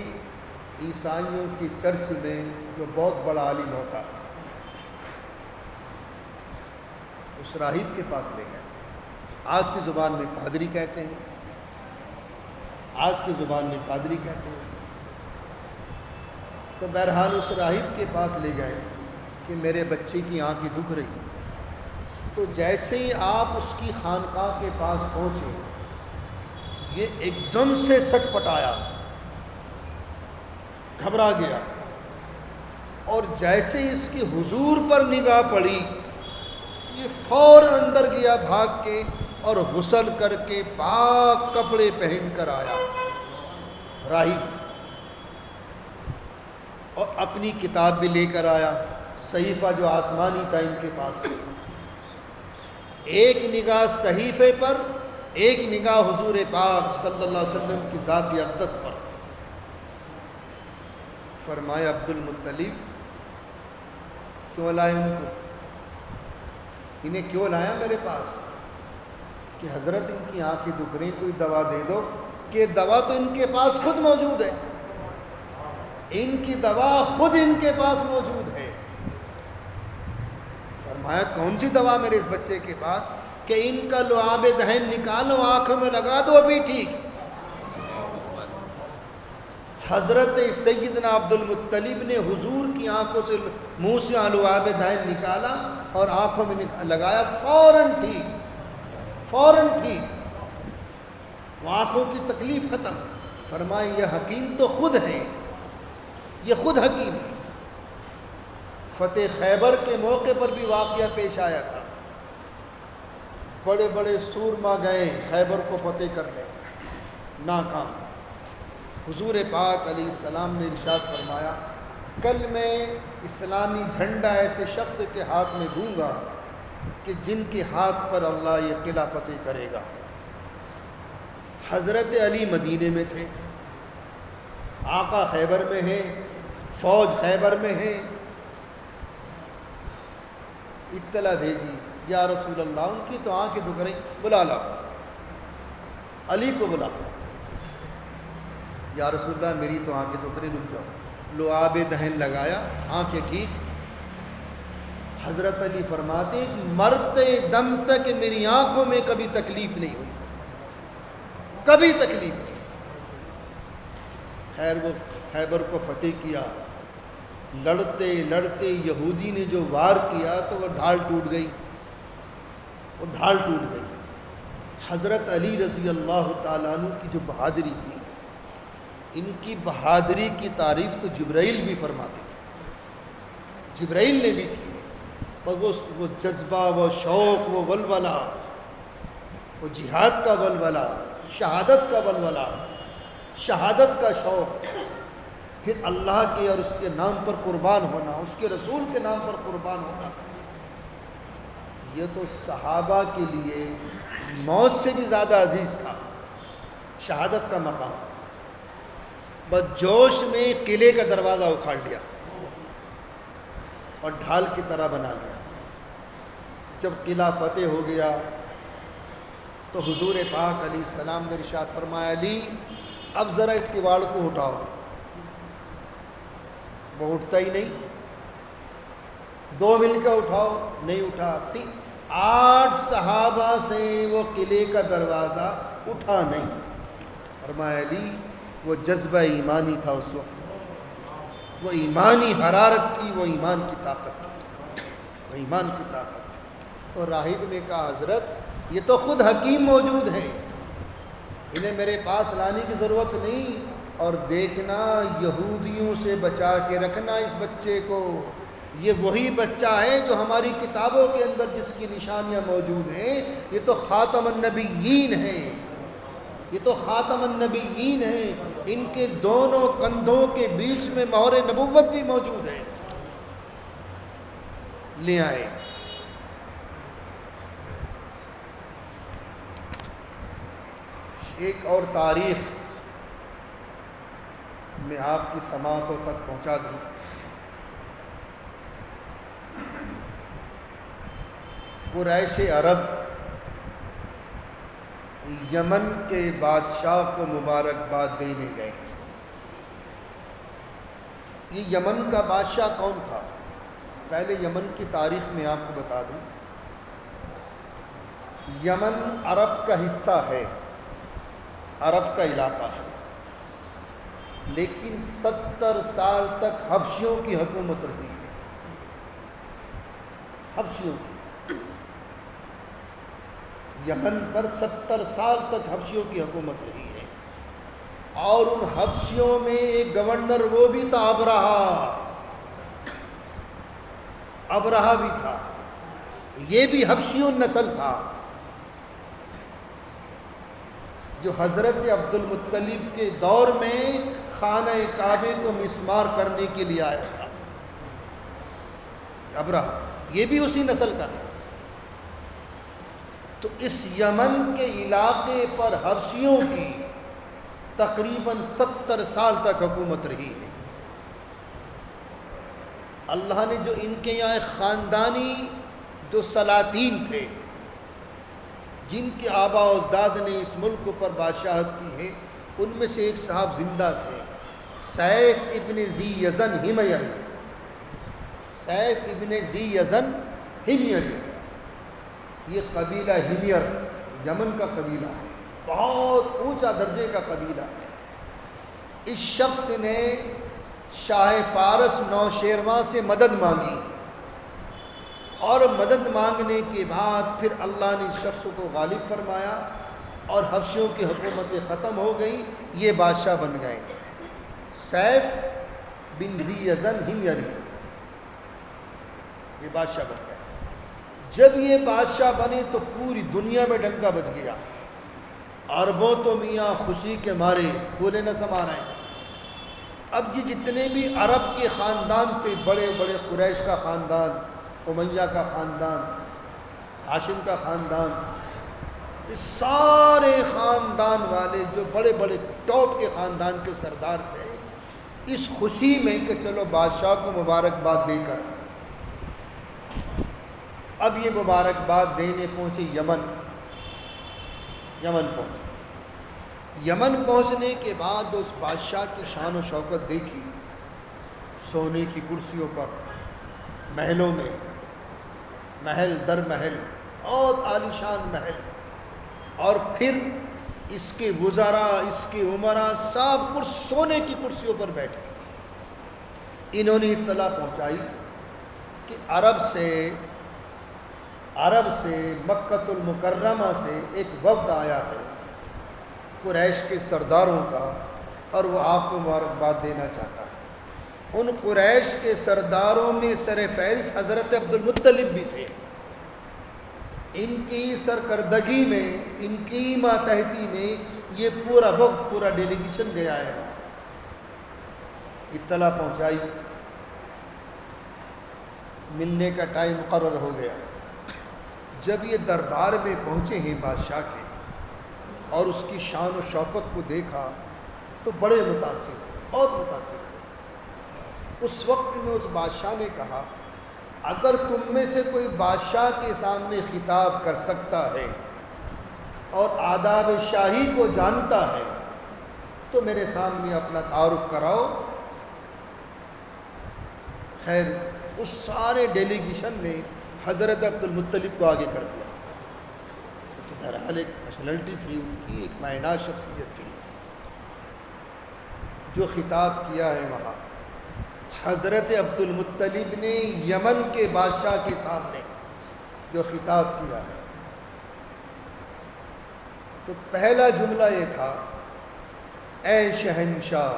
عیسائیوں کی چرچ میں جو بہت بڑا عالم ہوتا ہے, اس راہب کے پاس لے گئے. آج کی زبان میں پادری کہتے ہیں, آج کی زبان میں پادری کہتے ہیں. تو بہرحال اس راہب کے پاس لے گئے کہ میرے بچے کی آنکھیں دکھ رہی. تو جیسے ہی آپ اس کی خانقاہ کے پاس پہنچے, یہ ایک دم سے سٹ پٹایا, گھبرا گیا, اور جیسے ہی اس کی حضور پر نگاہ پڑی یہ فوراً اندر گیا بھاگ کے, اور غسل کر کے پاک کپڑے پہن کر آیا راہب، اور اپنی کتاب بھی لے کر آیا، صحیفہ جو آسمانی تھا ان کے پاس، ایک نگاہ صحیفے پر، ایک نگاہ حضور پاک صلی اللہ علیہ وسلم کی ذات اقدس پر۔ فرمایا عبد المطلب کیوں لائے ان کو، انہیں کیوں لایا میرے پاس؟ کہ حضرت ان کی آنکھیں دکھ رہی، کوئی دوا دے دو۔ کہ دوا تو ان کے پاس خود موجود ہے، ان کی دوا خود ان کے پاس موجود ہے۔ فرمایا کون سی دوا میرے اس بچے کے پاس؟ کہ ان کا لعاب دہن نکالو، آنکھوں میں لگا دو، ابھی ٹھیک۔ حضرت سیدنا عبد المطلب نے حضور کی آنکھوں سے، منہ سے لعاب دہن نکالا اور آنکھوں میں لگایا، فوراً ٹھیک، فوراً ٹھیک، وہ آنکھوں کی تکلیف ختم۔ فرمایا یہ حکیم تو خود ہیں، یہ خود حکیم ہے۔ فتح خیبر کے موقع پر بھی واقعہ پیش آیا تھا، بڑے بڑے سورما گئے خیبر کو فتح کرنے، ناکام۔ حضور پاک علیہ السلام نے ارشاد فرمایا کل میں اسلامی جھنڈا ایسے شخص کے ہاتھ میں دوں گا کہ جن کے ہاتھ پر اللہ یہ قلعہ فتح کرے گا۔ حضرت علی مدینے میں تھے، آقا خیبر میں ہیں، فوج خیبر میں ہے، اطلاع بھیجی یا رسول اللہ ان کی تو آنکھیں دکھ رہی، بلا لاؤ، علی کو بلا۔ یا رسول اللہ میری تو آنکھیں دکھ رہی، رک جاؤ۔ لعاب دہن لگایا، آنکھیں ٹھیک۔ حضرت علی فرماتے مرتے دم تک میری آنکھوں میں کبھی تکلیف نہیں ہوئی، کبھی تکلیف نہیں۔ خیر وہ خیبر کو فتح کیا، لڑتے لڑتے یہودی نے جو وار کیا تو وہ ڈھال ٹوٹ گئی، وہ ڈھال ٹوٹ گئی۔ حضرت علی رضی اللہ تعالیٰ عنہ کی جو بہادری تھی، ان کی بہادری کی تعریف تو جبرائیل بھی فرماتے تھے، جبرائیل نے بھی کی ہے۔ اور وہ جذبہ، وہ شوق، وہ ولولہ، وہ جہاد کا ولولہ، شہادت کا ولولہ، شہادت کا شوق، پھر اللہ کے اور اس کے نام پر قربان ہونا، اس کے رسول کے نام پر قربان ہونا، یہ تو صحابہ کے لیے موت سے بھی زیادہ عزیز تھا، شہادت کا مقام۔ بس جوش میں قلعے کا دروازہ اکھاڑ لیا اور ڈھال کی طرح بنا لیا۔ جب قلعہ فتح ہو گیا تو حضور پاک علیہ السلام نے ارشاد فرمایا علی اب ذرا اس کیواڑ کو اٹھاؤ۔ وہ اٹھتا ہی نہیں، 2 مل کے اٹھاؤ، نہیں اٹھا۔ 8 صحابہ سے وہ قلعے کا دروازہ اٹھا نہیں۔ فرمایا علی وہ جذبہ ایمانی تھا اس وقت، وہ ایمانی حرارت تھی، وہ ایمان کی طاقت تھی، وہ ایمان کی طاقت تھی۔ تو راہب نے کہا حضرت یہ تو خود حکیم موجود ہیں، انہیں میرے پاس لانے کی ضرورت نہیں، اور دیکھنا یہودیوں سے بچا کے رکھنا اس بچے کو، یہ وہی بچہ ہے جو ہماری کتابوں کے اندر جس کی نشانیاں موجود ہیں، یہ تو خاتم النبیین ہیں، یہ تو خاتم النبیین ہیں، ان کے دونوں کندھوں کے بیچ میں مہر نبوت بھی موجود ہے۔ لے آئے۔ ایک اور تاریخ میں آپ کی سماعتوں تک پہنچا دوں۔ قریش عرب یمن کے بادشاہ کو مبارکباد دینے گئے۔ یہ یمن کا بادشاہ کون تھا؟ پہلے یمن کی تاریخ میں آپ کو بتا دوں۔ یمن عرب کا حصہ ہے، عرب کا علاقہ ہے، لیکن 70 سال تک حبشیوں کی حکومت رہی ہے، حبشیوں کی۔ یمن پر 70 سال تک حبشیوں کی حکومت رہی ہے، اور ان حبشیوں میں ایک گورنر وہ بھی تھا ابرہہ بھی تھا، یہ بھی حبشیوں نسل تھا۔ جو حضرت عبد المطلب کے دور میں خانہ کعبے کو مسمار کرنے کے لیے آیا تھا. ابرہہ یہ بھی اسی نسل کا تھا. تو اس یمن کے علاقے پر حبشیوں کی تقریباً 70 سال تک حکومت رہی ہے. اللہ نے جو ان کے یہاں خاندانی جو سلاطین تھے، جن کے آبا و اجداد نے اس ملک پر بادشاہت کی ہے، ان میں سے ایک صاحب زندہ تھے، سیف ابن ذی یزن ہمیری. سیف ابن ذی یزن ہمیری، یہ قبیلہ ہمیر یمن کا قبیلہ ہے، بہت اونچا درجے کا قبیلہ ہے. اس شخص نے شاہ فارس نوشیروان سے مدد مانگی، اور مدد مانگنے کے بعد پھر اللہ نے اس شخص کو غالب فرمایا اور حبشیوں کی حکومتیں ختم ہو گئی. یہ بادشاہ بن گئے، سیف بن ذی یزن ہمیری، یہ بادشاہ بن گئے. جب یہ بادشاہ بنے تو پوری دنیا میں ڈنکا بج گیا. عربوں تو میاں خوشی کے مارے پھولے نہ سما رہے ہیں. اب یہ جتنے بھی عرب کے خاندان تھے، بڑے بڑے قریش کا خاندان، امیہ کا خاندان، ہاشم کا خاندان، یہ سارے خاندان والے جو بڑے بڑے ٹاپ کے خاندان کے سردار تھے، اس خوشی میں کہ چلو بادشاہ کو مبارکباد دے کر اب یہ مبارکباد دینے پہنچے یمن پہنچے. یمن پہنچنے کے بعد اس بادشاہ کی شان و شوکت دیکھی. سونے کی کرسیوں پر، محلوں میں، محل در محل، بہت عالیشان محل، اور پھر اس کے وزراء، اس کے عمراء سب سونے کی کرسیوں پر بیٹھے. انہوں نے اطلاع پہنچائی کہ عرب سے مکۃ المکرمہ سے ایک وفد آیا ہے قریش کے سرداروں کا، اور وہ آپ کو مبارکباد دینا چاہتا ہے. ان قریش کے سرداروں میں سر فہرست حضرت عبد المطلب بھی تھے. ان کی سرکردگی میں، ان کی ماتحتی میں یہ پورا وقت، پورا ڈیلیگیشن گیا ہے. اطلاع پہنچائی، ملنے کا ٹائم مقرر ہو گیا. جب یہ دربار میں پہنچے ہیں بادشاہ کے اور اس کی شان و شوکت کو دیکھا تو بڑے متاثر، بہت متاثر. اس وقت میں اس بادشاہ نے کہا، اگر تم میں سے کوئی بادشاہ کے سامنے خطاب کر سکتا ہے اور آداب شاہی کو جانتا ہے تو میرے سامنے اپنا تعارف کراؤ. خیر، اس سارے ڈیلیگیشن نے حضرت عبد المطلب کو آگے کر دیا. تو بہرحال ایک پرسنالٹی تھی ان کی، ایک معنی شخصیت تھی. جو خطاب کیا ہے وہاں حضرت عبد المطلب نے یمن کے بادشاہ کے سامنے جو خطاب کیا ہے، تو پہلا جملہ یہ تھا، اے شہنشاہ،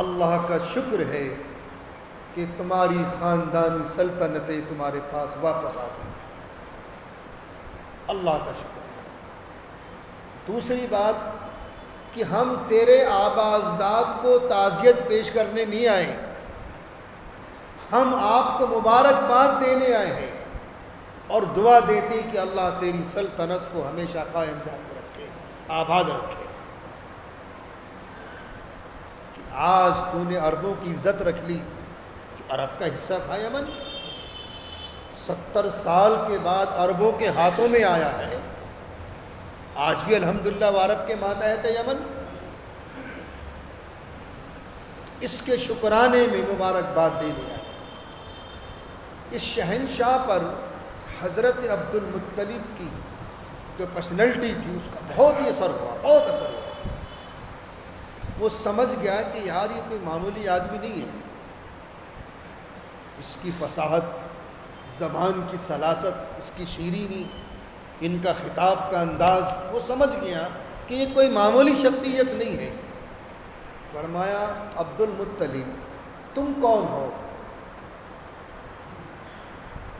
اللہ کا شکر ہے کہ تمہاری خاندانی سلطنتیں تمہارے پاس واپس آ گئی. اللہ کا شکر ہے. دوسری بات کہ ہم تیرے آبا اجداد کو تعزیت پیش کرنے نہیں آئے، ہم آپ کو مبارکباد دینے آئے ہیں اور دعا دیتے کہ اللہ تیری سلطنت کو ہمیشہ قائم دائم رکھے، آباد رکھے. کہ آج تو نے عربوں کی عزت رکھ لی، جو عرب کا حصہ تھا یمن، 70 سال کے بعد عربوں کے ہاتھوں میں آیا ہے. آج بھی الحمدللہ وہ عرب کے ماتحت ہے یمن. اس کے شکرانے میں مبارکباد دینے آئے. اس شہنشاہ پر حضرت عبد المطلب کی جو پرسنالٹی تھی اس کا بہت ہی اثر ہوا، بہت اثر ہوا. وہ سمجھ گیا کہ یار یہ کوئی معمولی آدمی نہیں ہے. اس کی فصاحت، زبان کی سلاست، اس کی شیرینی، ان کا خطاب کا انداز، وہ سمجھ گیا کہ یہ کوئی معمولی شخصیت نہیں ہے. فرمایا، عبد المطلب تم کون ہو؟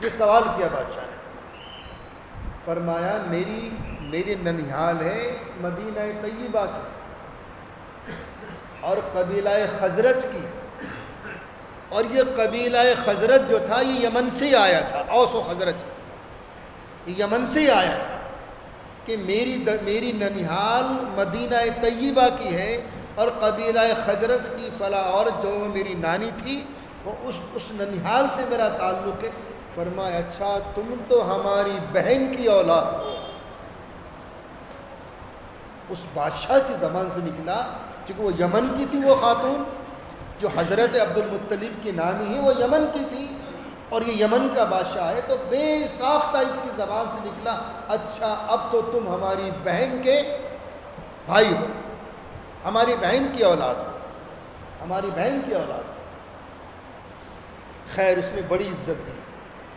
یہ سوال کیا بادشاہ نے. فرمایا، میری میری ننیال ہے مدینہ طیبہ کی اور قبیلہ خزرج کی، اور یہ قبیلہ خزرج جو تھا یہ یمن سے آیا تھا، اوس و خزرج یمن سے آیا تھا کہ میری ننیال مدینہ طیبہ کی ہے اور قبیلہ خزرج کی فلاں عورت جو میری نانی تھی وہ اس ننیال سے میرا تعلق ہے۔ فرمایا اچھا تم تو ہماری بہن کی اولاد ہو۔ اس بادشاہ کی زبان سے نکلا، کیونکہ وہ یمن کی تھی، وہ خاتون جو حضرت عبد المطلب کی نانی ہے وہ یمن کی تھی اور یہ یمن کا بادشاہ ہے، تو بے ساختہ اس کی زبان سے نکلا اچھا اب تو تم ہماری بہن کے بھائی ہو، ہماری بہن کی اولاد ہو، ہماری بہن کی اولاد ہو۔ خیر اس نے بڑی عزت دی،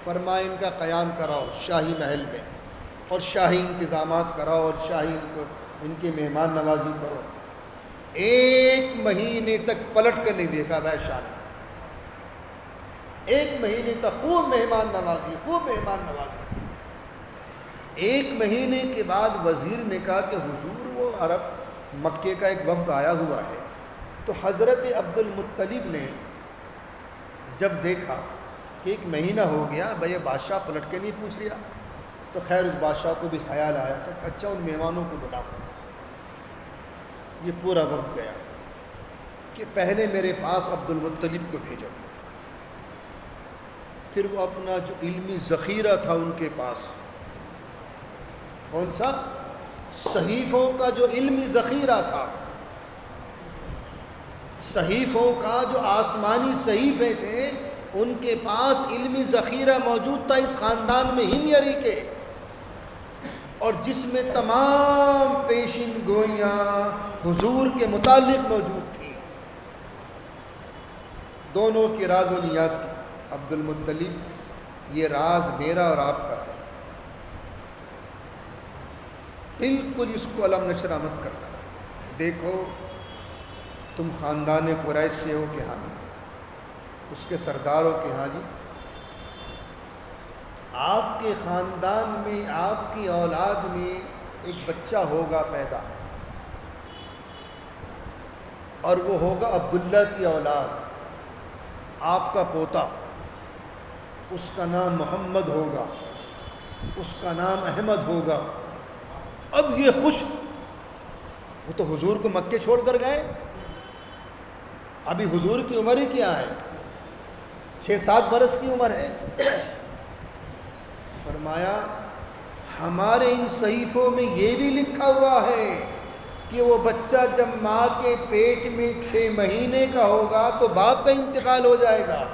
فرمایا ان کا قیام کراؤ شاہی محل میں اور شاہی انتظامات کراؤ اور شاہی ان کی مہمان نوازی کرو۔ 1 مہینے تک پلٹ کر نہیں دیکھا بادشاہ نے، 1 مہینے تک خوب مہمان نوازی، خوب مہمان نوازی۔ 1 مہینے کے بعد وزیر نے کہا کہ حضور وہ عرب مکے کا ایک وفد آیا ہوا ہے۔ تو حضرت عبد المطلب نے جب دیکھا کہ 1 مہینہ ہو گیا بھئی بادشاہ پلٹ کے نہیں پوچھ رہا، تو خیر اس بادشاہ کو بھی خیال آیا کہ اچھا ان مہمانوں کو بلاؤ۔ یہ پورا وقت گیا کہ پہلے میرے پاس عبد المطلب کو بھیجو، پھر وہ اپنا جو علمی ذخیرہ تھا ان کے پاس، کون سا؟ صحیفوں کا جو علمی ذخیرہ تھا، صحیفوں کا جو آسمانی صحیفے تھے ان کے پاس علمی ذخیرہ موجود تھا اس خاندان میں ہمیری کے، اور جس میں تمام پیشین گوئیاں حضور کے متعلق موجود تھی، دونوں کے راز و نیاز کی۔ عبد المطلب یہ راز میرا اور آپ کا ہے، بالکل اس کو علم نشرہ مت کرنا۔ دیکھو تم خاندان قریش سے ہو کہ ہاں جی، اس کے سردار ہو کہ ہاں جی، آپ کے خاندان میں آپ کی اولاد میں ایک بچہ ہوگا پیدا، اور وہ ہوگا عبداللہ کی اولاد، آپ کا پوتا، اس کا نام محمد ہوگا، اس کا نام احمد ہوگا۔ اب یہ خوش، وہ تو حضور کو مکے چھوڑ کر گئے، ابھی حضور کی عمر ہی کیا ہے، 6-7 برس کی عمر ہے۔ فرمایا ہمارے ان صحیفوں میں یہ بھی لکھا ہوا ہے کہ وہ بچہ جب ماں کے پیٹ میں 6 مہینے کا ہوگا تو باپ کا انتقال ہو جائے گا،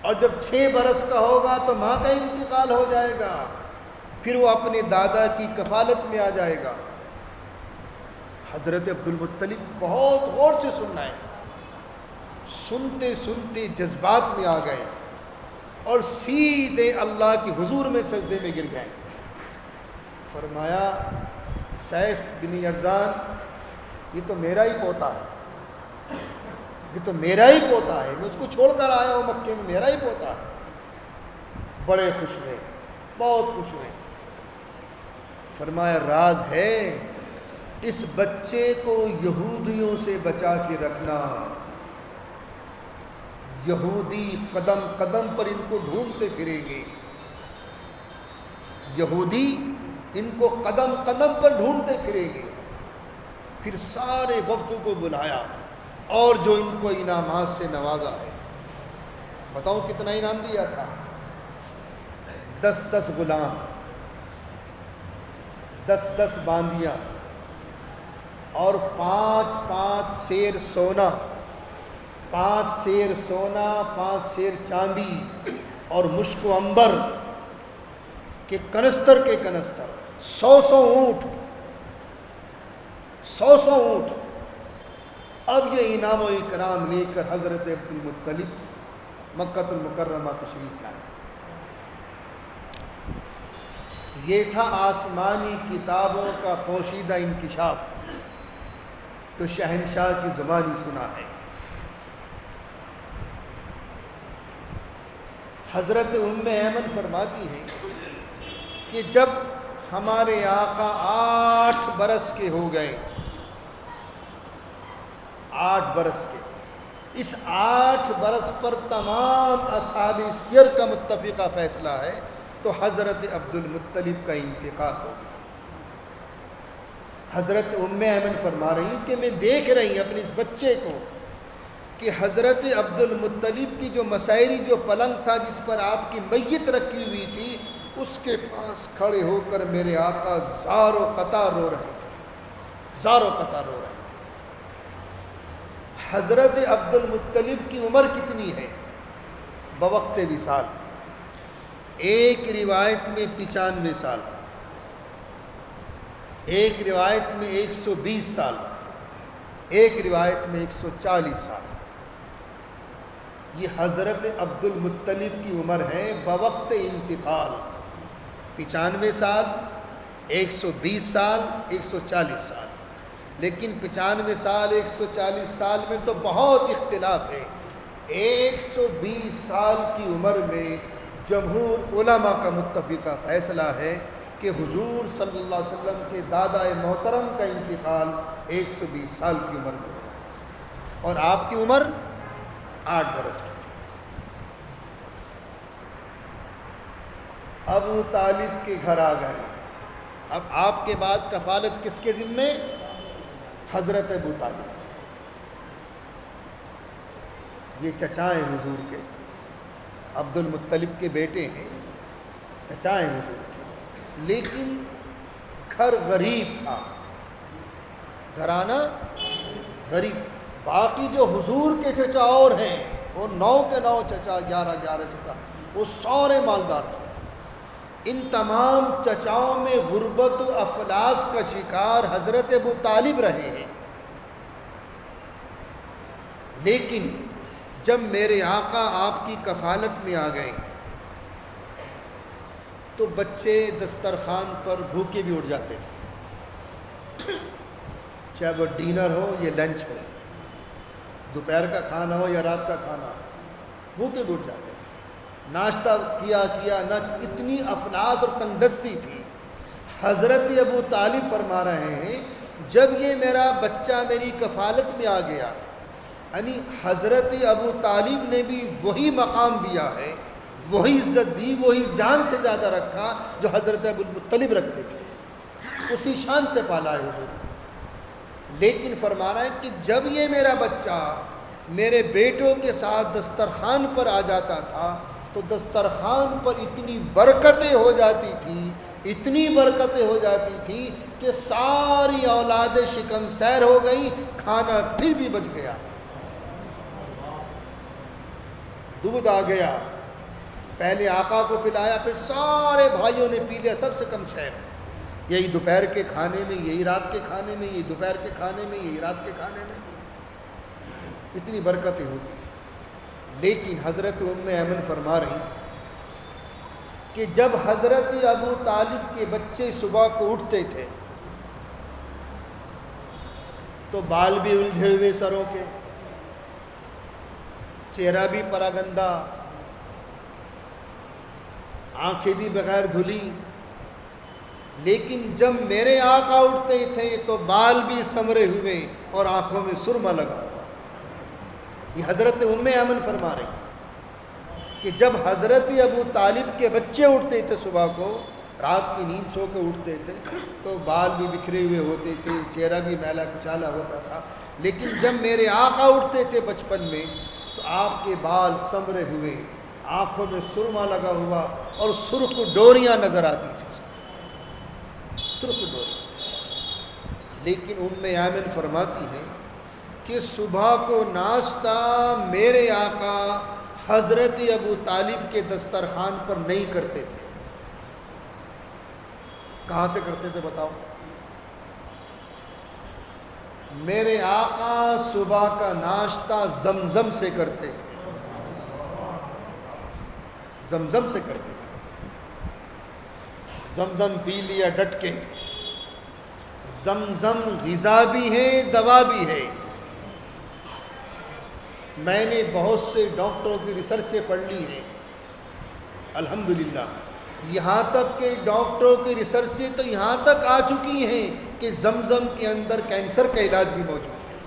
اور جب 6 برس کا ہوگا تو ماں کا انتقال ہو جائے گا، پھر وہ اپنے دادا کی کفالت میں آ جائے گا۔ حضرت عبد المطلب بہت غور سے سننا ہے، سنتے سنتے جذبات میں آ گئے اور سیدھے اللہ کی حضور میں سجدے میں گر گئے۔ فرمایا سیف بن یرزان یہ تو میرا ہی پوتا ہے، یہ تو میرا ہی پوتا ہے، میں اس کو چھوڑ کر آیا ہوں مکے میں، میرا ہی پوتا ہے۔ بڑے خوش ہوئے، بہت خوش ہوئے۔ فرمایا راز ہے اس بچے کو یہودیوں سے بچا کے رکھنا، یہودی قدم قدم پر ان کو ڈھونڈتے پھریں گے، یہودی ان کو قدم قدم پر ڈھونڈتے پھریں گے۔ پھر سارے وفد کو بلایا اور جو ان کو انعامات سے نوازا ہے، بتاؤ کتنا انعام دیا تھا؟ 10 غلام، 10 باندیاں، اور 5 سیر سونا، 5 سیر سونا، 5 سیر چاندی، اور مشک و عنبر کے کنستر کے کنستر، 100 اونٹ، 100 اونٹ۔ اب یہ انعام و اکرام لے کر حضرت عبد المطلب مکہ المکرمہ تشریف لائے۔ یہ تھا آسمانی کتابوں کا پوشیدہ انکشاف جو شہنشاہ کی زبانی سنا ہے۔ حضرت ام ایمن فرماتی ہیں کہ جب ہمارے آقا 8 برس کے ہو گئے، 8 برس کے۔ اس 8 برس پر تمام اصحاب سیر کا متفقہ فیصلہ ہے تو حضرت عبد المطلب کا انتقال ہو گیا۔ حضرت ام ایمن فرما رہی کہ میں دیکھ رہی اپنے اس بچے کو کہ حضرت عبد المطلب کی جو مسائری جو پلنگ تھا جس پر آپ کی میت رکھی ہوئی تھی، اس کے پاس کھڑے ہو کر میرے آقا زار و قطع رو رہے تھے، زار و قطع رو رہے تھے۔ حضرت عبد المطلب کی عمر کتنی ہے بوقت وصال؟ ایک روایت میں 95 سال، ایک روایت میں 120 سال، ایک روایت میں 140 سال۔ یہ حضرت عبد المطلب کی عمر ہے بوقت انتقال، 95 سال، 120 سال، 140 سال۔ لیکن 95 سال 140 سال میں تو بہت اختلاف ہے۔ 120 سال کی عمر میں جمہور علماء کا متفقہ فیصلہ ہے کہ حضور صلی اللہ علیہ وسلم کے دادا محترم کا انتقال 120 سال کی عمر میں ہوا، اور آپ کی عمر 8 برس کی۔ ابو طالب کے گھر آ گئے۔ اب آپ کے بعد کفالت کس کے ذمے؟ حضرت ابو طالب۔ یہ چچا ہیں حضور کے، عبد المطلب کے بیٹے ہیں، چچا ہیں حضور کے، لیکن گھر غریب تھا، گھرانہ غریب۔ باقی جو حضور کے چچا اور ہیں وہ 9 کے 9 چچا، 11 چچا، وہ سارے مالدار تھے۔ ان تمام چچاؤں میں غربت و افلاس کا شکار حضرت ابو طالب رہے ہیں۔ لیکن جب میرے آقا آپ کی کفالت میں آ گئے تو بچے دسترخوان پر بھوکے بھی اٹھ جاتے تھے، چاہے وہ ڈینر ہو یا لنچ ہو، دوپہر کا کھانا ہو یا رات کا کھانا ہو، بھوکے بھی اٹھ جاتے تھے۔ ناشتہ کیا نہ، اتنی افلاس اور تنگدستی تھی۔ حضرت ابو طالب فرما رہے ہیں جب یہ میرا بچہ میری کفالت میں آ گیا، یعنی حضرت ابو طالب نے بھی وہی مقام دیا ہے، وہی عزت دی، وہی جان سے زیادہ رکھا جو حضرت ابو المطلب رکھتے تھے، اسی شان سے پالا ہے حضور۔ لیکن فرما رہا ہے کہ جب یہ میرا بچہ میرے بیٹوں کے ساتھ دسترخوان پر آ جاتا تھا تو دسترخوان پر اتنی برکتیں ہو جاتی تھی، اتنی برکتیں ہو جاتی تھی کہ ساری اولاد شکم سیر ہو گئی، کھانا پھر بھی بچ گیا، دودھ آ گیا، پہلے آقا کو پلایا، پھر سارے بھائیوں نے پی لیا، سب سے کم شہر، یہی دوپہر کے کھانے میں، یہی رات کے کھانے میں، یہی دوپہر کے کھانے میں، یہی رات کے کھانے میں، اتنی برکتیں ہوتی تھیں۔ لیکن حضرت ام ایمن فرما رہی کہ جب حضرت ابو طالب کے بچے صبح کو اٹھتے تھے تو بال بھی الجھے ہوئے سروں کے، چہرہ بھی پراگندہ، آنکھیں بھی بغیر دھلی۔ لیکن جب میرے آقا اٹھتے تھے تو بال بھی سمرے ہوئے اور آنکھوں میں سرما لگا ہوا۔ یہ حضرت ام ایمن فرما رہی کہ جب حضرت ابو طالب کے بچے اٹھتے تھے صبح کو، رات کی نیند سو کے اٹھتے تھے تو بال بھی بکھرے ہوئے ہوتے تھے، چہرہ بھی میلا کچالا ہوتا تھا۔ لیکن جب میرے آقا اٹھتے تھے بچپن میں تو آپ کے بال سمرے ہوئے، آنکھوں میں سرما لگا ہوا اور سرخ ڈوریاں نظر آتی تھی، سرخ ڈوریاں۔ لیکن ام ایمن فرماتی ہیں کہ صبح کو ناشتہ میرے آقا حضرت ابو طالب کے دسترخوان پر نہیں کرتے تھے۔ کہاں سے کرتے تھے بتاؤ؟ میرے آقا صبح کا ناشتہ زمزم سے کرتے تھے، زمزم سے کرتے تھے۔ زمزم پی لیا ڈٹ کے۔ زمزم غذا بھی ہے، دوا بھی ہے۔ میں نے بہت سے ڈاکٹروں کی ریسرچیں پڑھ لی ہیں الحمدللہ، یہاں تک کہ ڈاکٹروں کی ریسرچ سے تو یہاں تک آ چکی ہیں کہ زمزم کے اندر کینسر کا علاج بھی موجود ہے۔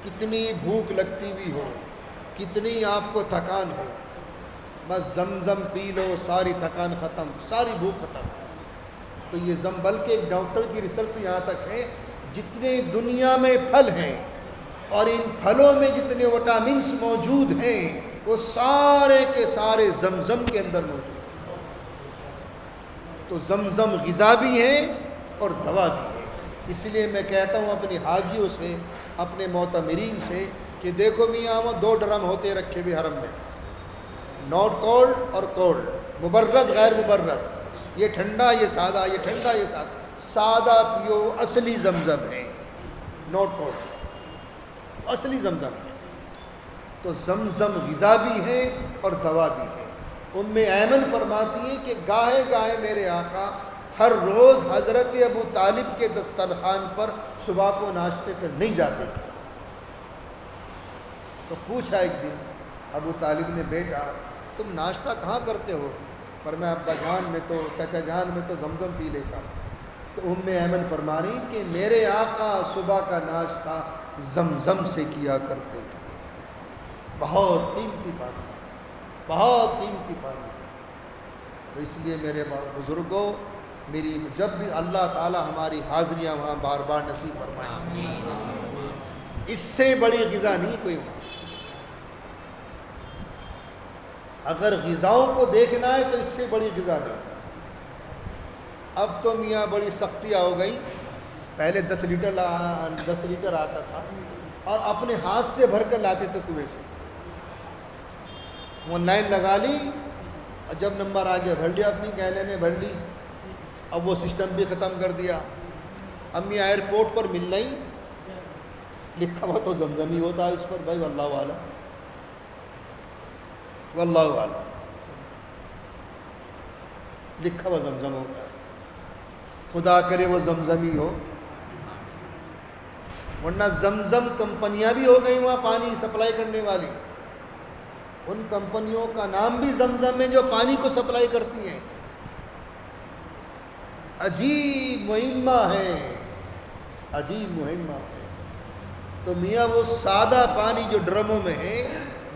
کتنی بھوک لگتی بھی ہو، کتنی آپ کو تھکان ہو، بس زمزم پی لو، ساری تھکان ختم، ساری بھوک ختم۔ تو یہ بلکہ ایک ڈاکٹر کی ریسرچ یہاں تک ہے، جتنے دنیا میں پھل ہیں اور ان پھلوں میں جتنے وٹامنس موجود ہیں وہ سارے کے سارے زمزم کے اندر موجود ہیں۔ تو زمزم غذا بھی ہے اور دوا بھی ہے۔ اس لیے میں کہتا ہوں اپنی حاجیوں سے، اپنے معتمرین سے کہ دیکھو میاں وہ 2 ڈرم ہوتے رکھے ہوئے حرم میں، ناٹ کولڈ اور کولڈ، مبرد غیر مبرد، یہ ٹھنڈا یہ سادہ، یہ ٹھنڈا یہ سادہ، سادہ پیو اصلی زمزم ہے، ناٹ کولڈ، اصلی زمزم ہے۔ تو زمزم غذا بھی ہے اور دوا بھی ہے۔ ام ایمن فرماتی ہیں کہ گاہے گاہے میرے آقا ہر روز حضرت ابو طالب کے دسترخوان پر صبح کو ناشتے پہ نہیں جاتے تھے۔ تو پوچھا ایک دن ابو طالب نے، بیٹا تم ناشتہ کہاں کرتے ہو؟ فرمایا ابا جان میں تو، چچا جان میں تو زمزم پی لیتا ہوں۔ تو ام ایمن فرما رہی کہ میرے آقا صبح کا ناشتہ زمزم سے کیا کرتے تھے۔ بہت قیمتی پانی، بہت قیمتی پانی۔ تو اس لیے میرے بزرگوں، میری جب بھی اللہ تعالی ہماری حاضریاں وہاں بار بار نصیب فرمائیں، اس سے بڑی غذا نہیں کوئی وہاں۔ اگر غذاؤں کو دیکھنا ہے تو اس سے بڑی غذا نہیں۔ اب تو میاں بڑی سختیاں ہو گئی، پہلے 10 لیٹر آتا تھا اور اپنے ہاتھ سے بھر کر لاتے تھے کنویں سے، وہ لائن لگا لی اور جب نمبر آ گیا بھر لیا، اپنی گہنے نے بھر لی۔ اب وہ سسٹم بھی ختم کر دیا۔ امی ایئرپورٹ پر مل رہی، لکھا ہوا تو زمزم ہی ہوتا ہے اس پر، بھائی واللہ عالم، واللہ عالم، لکھا ہوا زمزم ہوتا ہے۔ خدا کرے وہ زمزم ہی ہو، ورنہ زمزم کمپنیاں بھی ہو گئی وہاں پانی سپلائی کرنے والی، ان کمپنیوں کا نام بھی زمزم ہے جو پانی کو سپلائی کرتی ہیں۔ عجیب مہمہ ہے، عجیب مہمہ ہے۔ تو میاں وہ سادہ پانی جو ڈرموں میں ہے،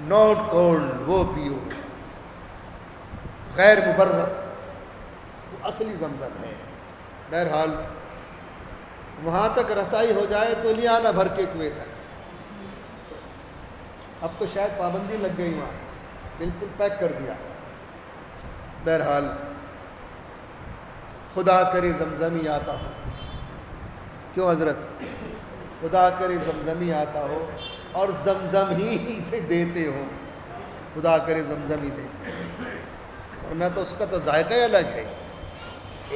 ناٹ کولڈ، وہ پیو، غیر مبرد، وہ اصلی زمزم ہے۔ بہرحال وہاں تک رسائی ہو جائے تو لے آنا بھر کے کنویں تک۔ اب تو شاید پابندی لگ گئی وہاں، بالکل پیک کر دیا۔ بہرحال خدا کرے زمزم ہی آتا ہو، کیوں حضرت؟ خدا کرے زمزم ہی آتا ہو اور زمزم ہی دیتے ہو، خدا کرے زمزم ہی دیتے ہو، ورنہ تو اس کا تو ذائقہ ہی الگ ہے۔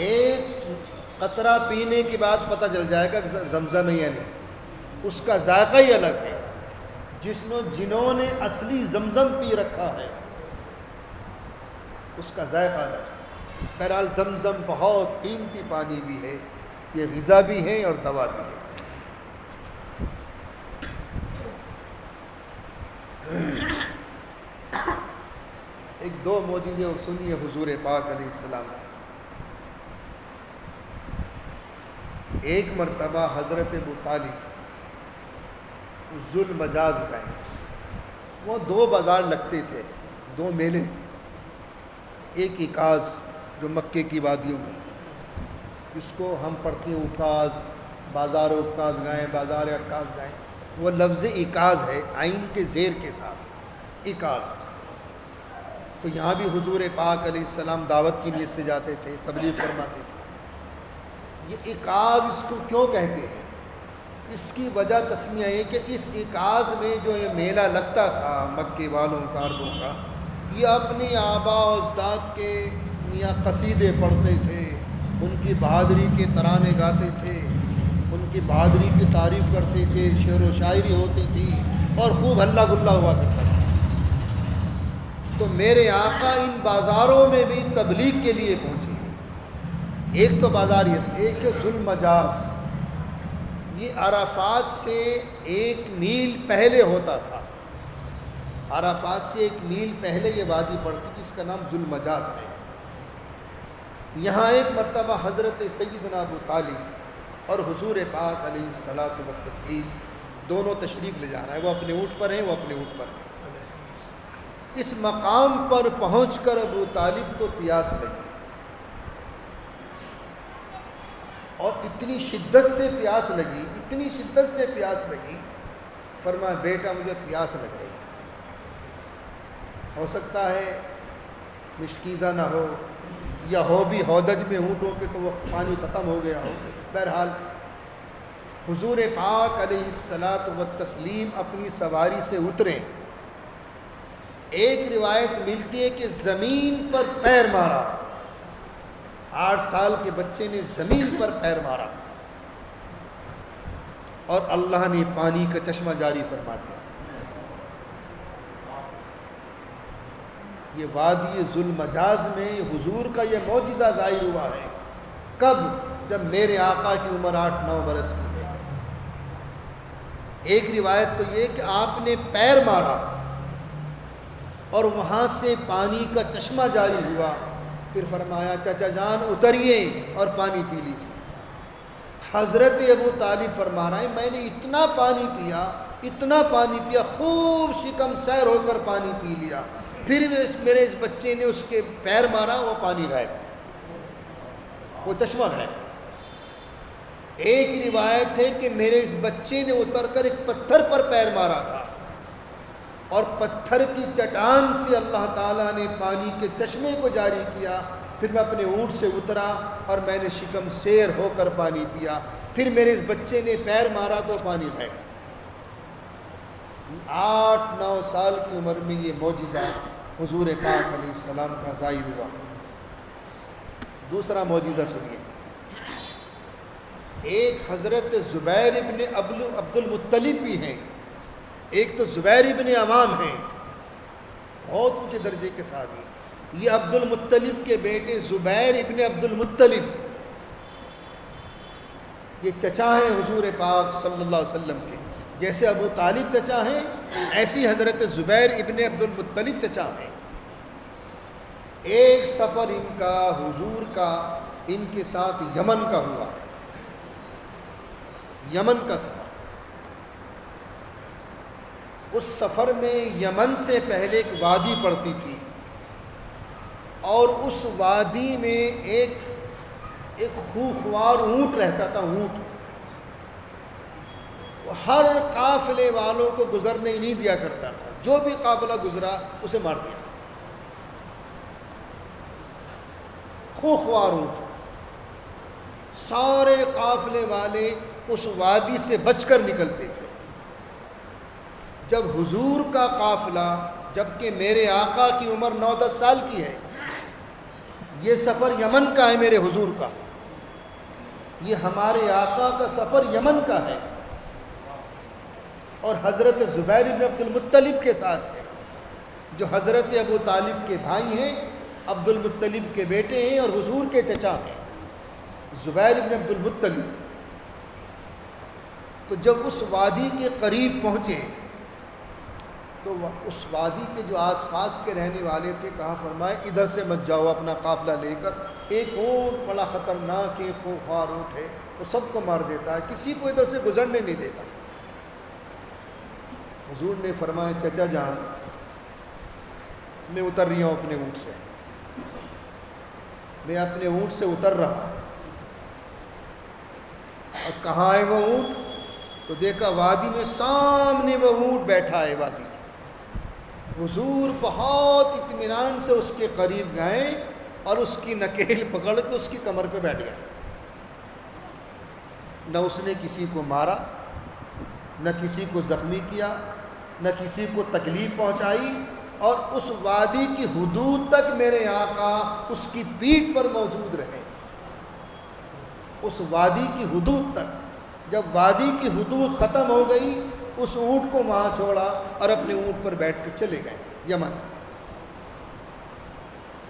ایک قطرہ پینے کے بعد پتہ چل جائے گا کہ زمزم ہے یا نہیں، اس کا ذائقہ ہی الگ ہے۔ جنہوں نے اصلی زمزم پی رکھا ہے اس کا ذائقہ الگ ہے۔ بہرحال زمزم بہت قیمتی پانی بھی ہے، یہ غذا بھی ہے اور دوا بھی ہے۔ ایک 2 معجزے اور سنیے حضور پاک علیہ السلام۔ ایک مرتبہ حضرت ابو طالب ذوالمجاز گئے، وہ 2 بازار لگتے تھے، 2 میلے، ایک عکاظ جو مکے کی وادیوں میں، جس کو ہم پڑھتے ہیں عکاظ، بازار عکاظ گئے، بازار عکاظ گئے، وہ لفظ عکاظ ہے عین کے زیر کے ساتھ، عکاظ۔ تو یہاں بھی حضور پاک علیہ السلام دعوت کی نیت سے جاتے تھے، تبلیغ فرماتے تھے۔ یہ عکاظ اس کو کیوں کہتے ہیں؟ اس کی وجہ تسمیہ ہے کہ اس عکاظ میں جو یہ میلہ لگتا تھا مکے والوں کا، عربوں کا، یہ اپنی آباء و اجداد کے میاں قصیدے پڑھتے تھے، ان کی بہادری کے ترانے گاتے تھے، ان کی بہادری کی تعریف کرتے تھے، شعر و شاعری ہوتی تھی اور خوب ہلا گلا ہوا کرتا تھا۔ تو میرے آقا ان بازاروں میں بھی تبلیغ کے لیے پہنچے۔ ایک تو بازار یہ، ایک ذوالمجاز، یہ عرفات سے 1 میل پہلے ہوتا تھا۔ عرفات سے 1 میل پہلے یہ وادی پڑتی جس کا نام ذوالمجاز ہے۔ یہاں ایک مرتبہ حضرت سیدنا ابو طالب اور حضور پاک علیہ الصلاۃ والتسلیم دونوں تشریف لے جا رہا ہے، وہ اپنے اونٹ پر ہیں، وہ اپنے اونٹ پر ہیں۔ اس مقام پر پہنچ کر ابو طالب کو پیاس لگی، اور اتنی شدت سے پیاس لگی، فرمایا بیٹا مجھے پیاس لگ رہی، ہو سکتا ہے مشکیزہ نہ ہو، یا ہو بھی ہودج میں اونٹوں کے تو وہ پانی ختم ہو گیا ہو۔ بہرحال حضور پاک علیہ الصلاۃ والتسلیم اپنی سواری سے اترے۔ ایک روایت ملتی ہے کہ زمین پر پیر مارا، 8 سال کے بچے نے زمین پر پیر مارا، اور اللہ نے پانی کا چشمہ جاری فرما دیا۔ یہ وادی ذوالمجاز میں حضور کا یہ معجزہ ظاہر ہوا ہے۔ کب؟ جب میرے آقا کی عمر 8-9 برس کی ہے۔ ایک روایت تو یہ کہ آپ نے پیر مارا اور وہاں سے پانی کا چشمہ جاری ہوا، پھر فرمایا چچا جان اتریے اور پانی پی لیجیے۔ حضرت ابو طالب فرما رہے ہیں میں نے اتنا پانی پیا، خوب شکم سیر ہو کر پانی پی لیا، پھر میرے اس بچے نے اس کے پیر مارا، وہ پانی غائب، وہ چشمہ غائب۔ ایک روایت ہے کہ میرے اس بچے نے اتر کر ایک پتھر پر پیر مارا تھا، اور پتھر کی چٹان سے اللہ تعالیٰ نے پانی کے چشمے کو جاری کیا، پھر میں اپنے اونٹ سے اترا اور میں نے شکم سیر ہو کر پانی پیا، پھر میرے اس بچے نے پیر مارا تو پانی غائب۔ 8-9 سال کی عمر میں یہ معجزہ حضور پاک علیہ السلام کا ظاہر ہوا۔ دوسرا معجزہ سنیے، ایک حضرت زبیر ابن عبد المطلب بھی ہیں، ایک تو زبیر ابن عوام ہیں، بہت اونچے درجے کے صحابی۔ یہ عبد المطلب کے بیٹے زبیر ابن عبد المطلب، یہ چچا ہیں حضور پاک صلی اللہ علیہ وسلم کے، جیسے ابو طالب چچا ہیں ایسی حضرت زبیر ابن عبد المطلب چچا ہیں۔ ایک سفر ان کا حضور کا ان کے ساتھ یمن کا ہوا ہے، یمن کا سفر۔ اس سفر میں یمن سے پہلے ایک وادی پڑتی تھی، اور اس وادی میں ایک خوخوار اونٹ رہتا تھا، اونٹ ہر قافلے والوں کو گزرنے نہیں دیا کرتا تھا، جو بھی قافلہ گزرا اسے مار دیا۔ خوخوار اونٹ، سارے قافلے والے اس وادی سے بچ کر نکلتے تھے۔ جب حضور کا قافلہ، جبکہ میرے آقا کی عمر 9-10 سال کی ہے، یہ سفر یمن کا ہے میرے حضور کا، یہ ہمارے آقا کا سفر یمن کا ہے، اور حضرت زبیر بن عبد المطلب کے ساتھ ہے، جو حضرت ابو طالب کے بھائی ہیں، عبد المطلب کے بیٹے ہیں اور حضور کے چچا ہیں، زبیر بن عبد المطلب۔ تو جب اس وادی کے قریب پہنچے تو اس وادی کے جو آس پاس کے رہنے والے تھے کہا فرمائے ادھر سے مت جاؤ اپنا قافلہ لے کر، ایک اونٹ بڑا خطرناک ہے، خوفناک اونٹ ہے، وہ سب کو مار دیتا ہے، کسی کو ادھر سے گزرنے نہیں دیتا۔ حضور نے فرمایا چچا جان میں اتر رہی ہوں اپنے اونٹ سے، میں اپنے اونٹ سے اتر رہا، اور کہاں ہے وہ اونٹ؟ تو دیکھا وادی میں سامنے وہ اونٹ بیٹھا ہے وادی۔ حضور بہت اطمینان سے اس کے قریب گئے اور اس کی نکیل پکڑ کے اس کی کمر پہ بیٹھ گئے۔ نہ اس نے کسی کو مارا، نہ کسی کو زخمی کیا، نہ کسی کو تکلیف پہنچائی، اور اس وادی کی حدود تک میرے آقا اس کی پیٹھ پر موجود رہے، اس وادی کی حدود تک۔ جب وادی کی حدود ختم ہو گئی اس اونٹ کو وہاں چھوڑا اور اپنے اونٹ پر بیٹھ کر چلے گئے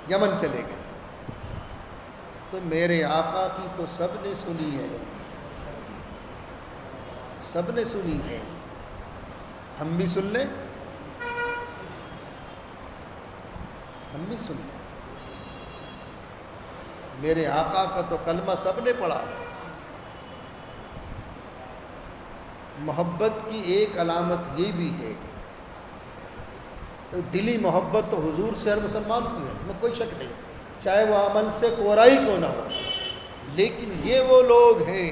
یمن چلے گئے۔ تو میرے آقا کی تو سب نے سنی ہے، سب نے سنی ہے، ہم بھی سن لیں۔ ہم بھی سن لیں. میرے آقا کا تو کلمہ سب نے پڑھا ہے. محبت کی ایک علامت یہ بھی ہے، تو دلی محبت تو حضور سے ہر مسلمان کی ہے، میں کوئی شک نہیں، چاہے وہ عمل سے کورائی کیوں نہ ہو. لیکن یہ وہ لوگ ہیں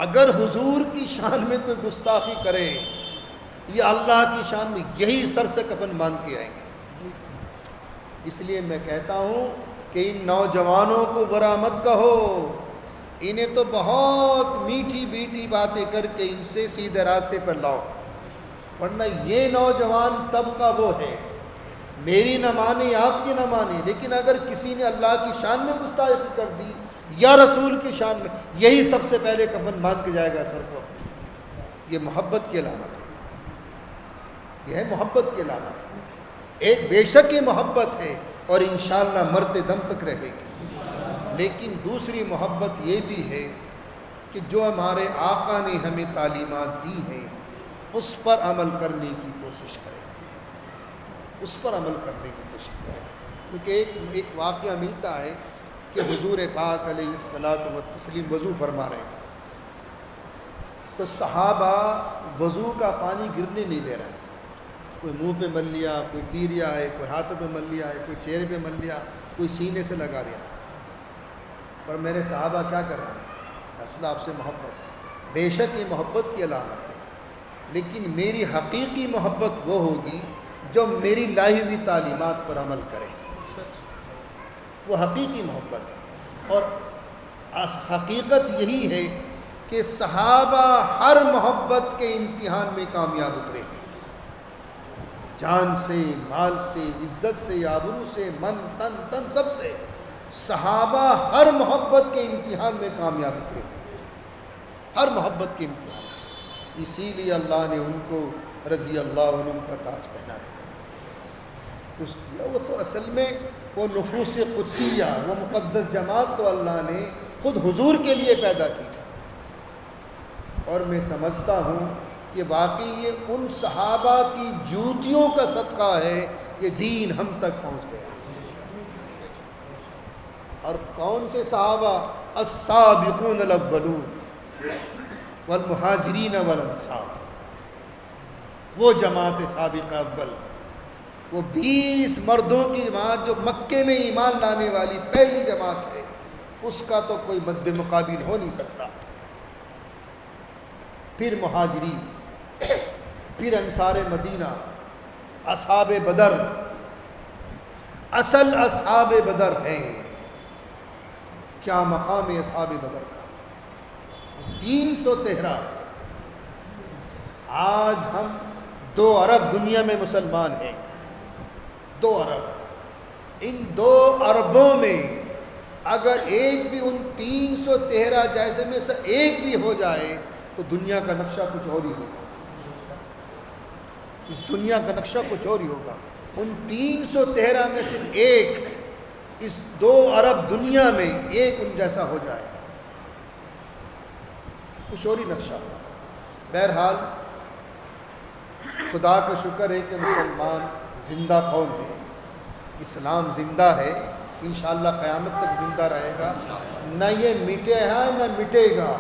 اگر حضور کی شان میں کوئی گستاخی کرے یا اللہ کی شان میں، یہی سر سے کفن باندھ کے آئیں گے. اس لیے میں کہتا ہوں کہ ان نوجوانوں کو برا مت کہو، انہیں تو بہت میٹھی میٹھی باتیں کر کے ان سے سیدھے راستے پر لاؤ، ورنہ یہ نوجوان طبقہ وہ ہے میری نہ مانی آپ کی نہ مانی، لیکن اگر کسی نے اللہ کی شان میں گستاخی کر دی یا رسول کی شان میں، یہی سب سے پہلے کفن باندھ کے جائے گا سر کو. یہ محبت کی علامت ہے، یہ ہے محبت کی علامت ہے. ایک بے شک یہ محبت ہے اور انشاءاللہ مرتے دم تک رہے گی. لیکن دوسری محبت یہ بھی ہے کہ جو ہمارے آقا نے ہمیں تعلیمات دی ہیں اس پر عمل کرنے کی کوشش کریں، اس پر عمل کرنے کی کوشش کریں. کیونکہ ایک واقعہ ملتا ہے کہ حضور پاک علیہ الصلاۃ والتسلیم وضو فرما رہے تھے، تو صحابہ وضو کا پانی گرنے نہیں لے رہے. کوئی منہ پہ مل لیا، کوئی پی رہا ہے، کوئی ہاتھوں پہ مل لیا ہے، کوئی چہرے پہ مل لیا، کوئی سینے سے لگا رہا. پر میرے صحابہ کیا کر رہے ہیں؟ رسول آپ سے محبت ہے. بے شک یہ محبت کی علامت ہے، لیکن میری حقیقی محبت وہ ہوگی جو میری لائی ہوئی تعلیمات پر عمل کرے، وہ حقیقی محبت ہے. اور حقیقت یہی ہے کہ صحابہ ہر محبت کے امتحان میں کامیاب اترے ہیں، جان سے، مال سے، عزت سے، آبرو سے، من تن سب سے. صحابہ ہر محبت کے امتحان میں کامیاب اترے ہیں، ہر محبت کے امتحان. اسی لیے اللہ نے ان کو رضی اللہ عنہ کا تاج پہنا دیا. وہ تو اصل میں وہ نفوس قدسیہ، وہ مقدس جماعت تو اللہ نے خود حضور کے لیے پیدا کی تھی. اور میں سمجھتا ہوں کہ واقعی یہ ان صحابہ کی جوتیوں کا صدقہ ہے یہ دین ہم تک پہنچ گیا. اور کون سے صحابہ؟ السابقون الاولون والمہاجرین والانصار، وہ جماعت سابقہ اول، وہ 20 مردوں کی جماعت جو مکے میں ایمان لانے والی پہلی جماعت ہے، اس کا تو کوئی مد مقابل ہو نہیں سکتا. پھر مہاجرین، پھر انصار مدینہ، اصحاب بدر. اصل اصحاب بدر ہیں. کیا مقام ہے اصحاب بدر کا؟ 313. آج ہم 2 ارب دنیا میں مسلمان ہیں، 2 ارب. ان 2 اربوں میں اگر ایک بھی ان 313 جیسے میں سے ایک بھی ہو جائے تو دنیا کا نقشہ کچھ اور ہی ہوگا. اس دنیا کا نقشہ کچھ اور ہی ہوگا. ان 313 میں سے ایک اس 2 ارب دنیا میں ایک ان جیسا ہو جائے، کچھ اور ہی نقشہ ہوگا. بہرحال خدا کا شکر ہے کہ مسلمان زندہ قوم ہے، اسلام زندہ ہے، انشاءاللہ قیامت تک زندہ رہے گا. نہ یہ مٹے ہے نہ مٹے گا.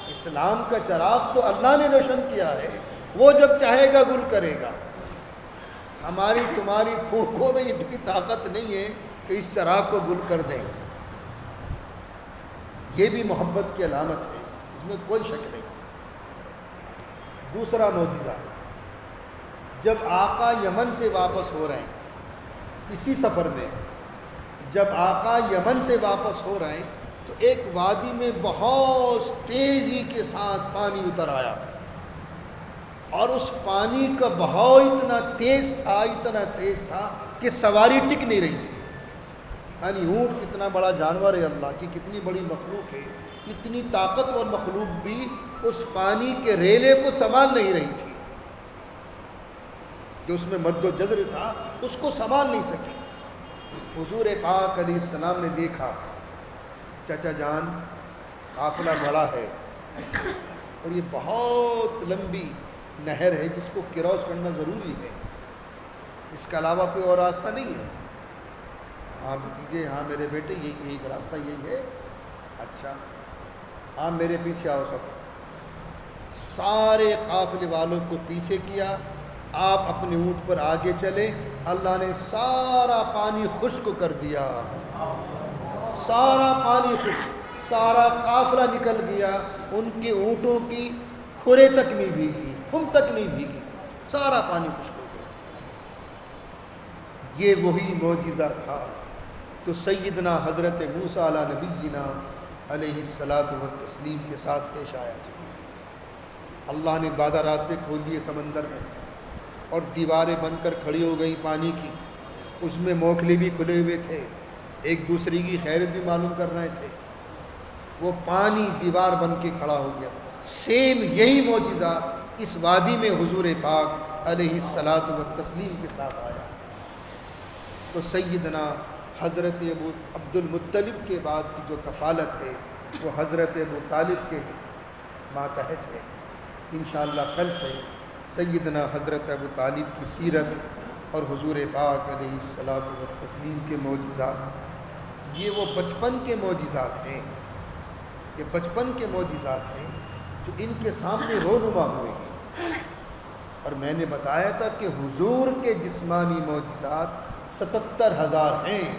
اسلام کا چراغ تو اللہ نے روشن کیا ہے، وہ جب چاہے گا گل کرے گا. ہماری تمہاری پھونکوں میں اتنی طاقت نہیں ہے کہ اس چراغ کو گل کر دیں. یہ بھی محبت کی علامت ہے، اس میں کوئی شک نہیں. دوسرا معجزہ، جب آقا یمن سے واپس ہو رہے ہیں، اسی سفر میں جب آقا یمن سے واپس ہو رہے ہیں تو ایک وادی میں بہت تیزی کے ساتھ پانی اتر آیا، اور اس پانی کا بہاؤ اتنا تیز تھا کہ سواری ٹک نہیں رہی تھی. یعنی اونٹ کتنا بڑا جانور ہے، اللہ کی کتنی بڑی مخلوق ہے، اتنی طاقتور مخلوق بھی اس پانی کے ریلے کو سنبھال نہیں رہی تھی. جو اس میں مد و جزر تھا اس کو سنبھال نہیں سکی. حضور پاک علیہ السلام نے دیکھا، چچا جان قافلہ بڑا ہے اور یہ بہت لمبی نہر ہے جس کو کراس کرنا ضروری ہے. اس کے علاوہ کوئی اور راستہ نہیں ہے؟ ہاں بھتیجے، ہاں میرے بیٹے، یہی ایک راستہ یہی ہے۔ اچھا، ہاں میرے پیچھے آؤ سب۔ سارے قافلے والوں کو پیچھے کیا، آپ اپنے اونٹ پر آگے چلے، اللہ نے سارا پانی خشک کر دیا، سارا پانی خشک، سارا قافلہ نکل گیا، ان کے اونٹوں کی کھرے تک نہیں بھیگی، خم تک نہیں بھیگی، سارا پانی خشک ہو گیا۔ یہ وہی معجزہ تھا تو سیدنا حضرت موسیٰ علیہ نبینا علیہ الصلاۃ والتسلیم کے ساتھ پیش آیا تھا۔ اللہ نے بادہ راستے کھول دیے سمندر میں، اور دیواریں بن کر کھڑی ہو گئی پانی کی، اس میں موکھلے بھی کھلے ہوئے تھے، ایک دوسرے کی خیرت بھی معلوم کر رہے تھے، وہ پانی دیوار بن کے کھڑا ہو گیا۔ سیم یہی معجزہ اس وادی میں حضور پاک علیہ الصلاۃ والتسلیم کے ساتھ آیا۔ تو سیدنا حضرت ابو عبد المطلب کے بعد کی جو کفالت ہے وہ حضرت ابو طالب کے ماتحت ہے۔ انشاءاللہ کل سے سیدنا حضرت ابو طالب کی سیرت اور حضور پاک علیہ الصلاۃ والتسلیم کے معجزات، یہ وہ بچپن کے معجزات ہیں، یہ بچپن کے معجزات ہیں جو ان کے سامنے رونما ہوئے ہیں۔ اور میں نے بتایا تھا کہ حضور کے جسمانی معجزات 77,000 ہیں،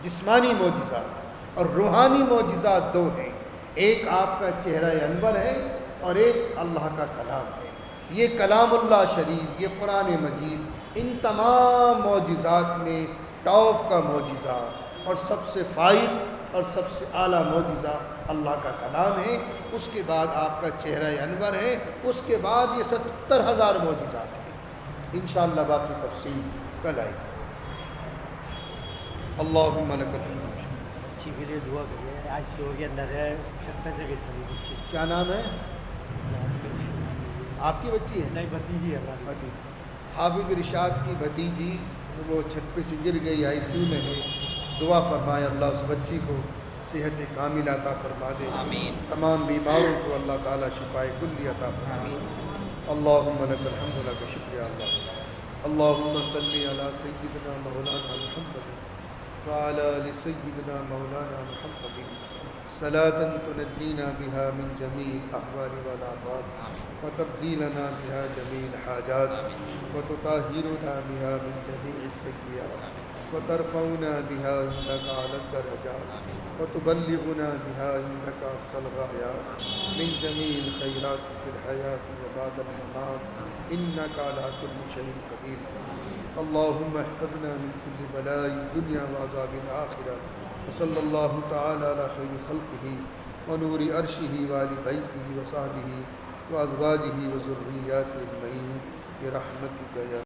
جسمانی معجزات، اور روحانی معجزات 2 ہیں، ایک آپ کا چہرہ انور ہے اور ایک اللہ کا کلام ہے۔ یہ کلام اللہ شریف، یہ قرآن مجید، ان تمام معجزات میں ٹاپ کا معجزہ اور سب سے فائق اور سب سے اعلیٰ معجزہ اللہ کا کلام ہے۔ اس کے بعد آپ کا چہرہ انور ہے، اس کے بعد یہ 77,000 معجزات ہیں۔ انشاءاللہ باقی تفصیل کل آئے گی۔ اللہم لک الحمد۔ بچی کے لیے دعا کریے، آج شور کے اندر ہے، چھت پہ سے گر پڑی بچی۔ کیا نام ہے آپ کی بچی ہے؟ نہیں، بھتیجی ہے ہماری۔ بھتیجی، حافظ رشاد کی بھتیجی، وہ چھت پہ سے گر گئی، آئی سی یو میں ہے۔ دعا فرمائے اللہ اس بچی کو صحت کامل عطا فرما دے، آمین۔ تمام بیماروں کو اللہ تعالیٰ شفائے کلی عطا فرما دے۔ اللہم لک الحمد، لک شکریہ اللہ۔ اللہم صلی علی سیدنا مولانا محمد وعلی آل سیدنا مولانا محمد صلاة تنجینا بها من جمیع الاحوال والآفات وتبذیلنا بها جمیع الحاجات وتطہرنا بها من جمیع السیئات وترفعنا بها عندك على الدرجات وتبلغنا بها عندك أقصى الغايات من جميع الخيرات في الحياة وبعد الممات إنك على كل شيء قدير۔ اللهم احفظنا من كل بلاء الدنيا وعذاب الآخرة، وصلى الله تعالى على خير خلقه ونور عرشه وآل بيته وصحبه وأزواجه وذرياته أجمعين برحمتك يا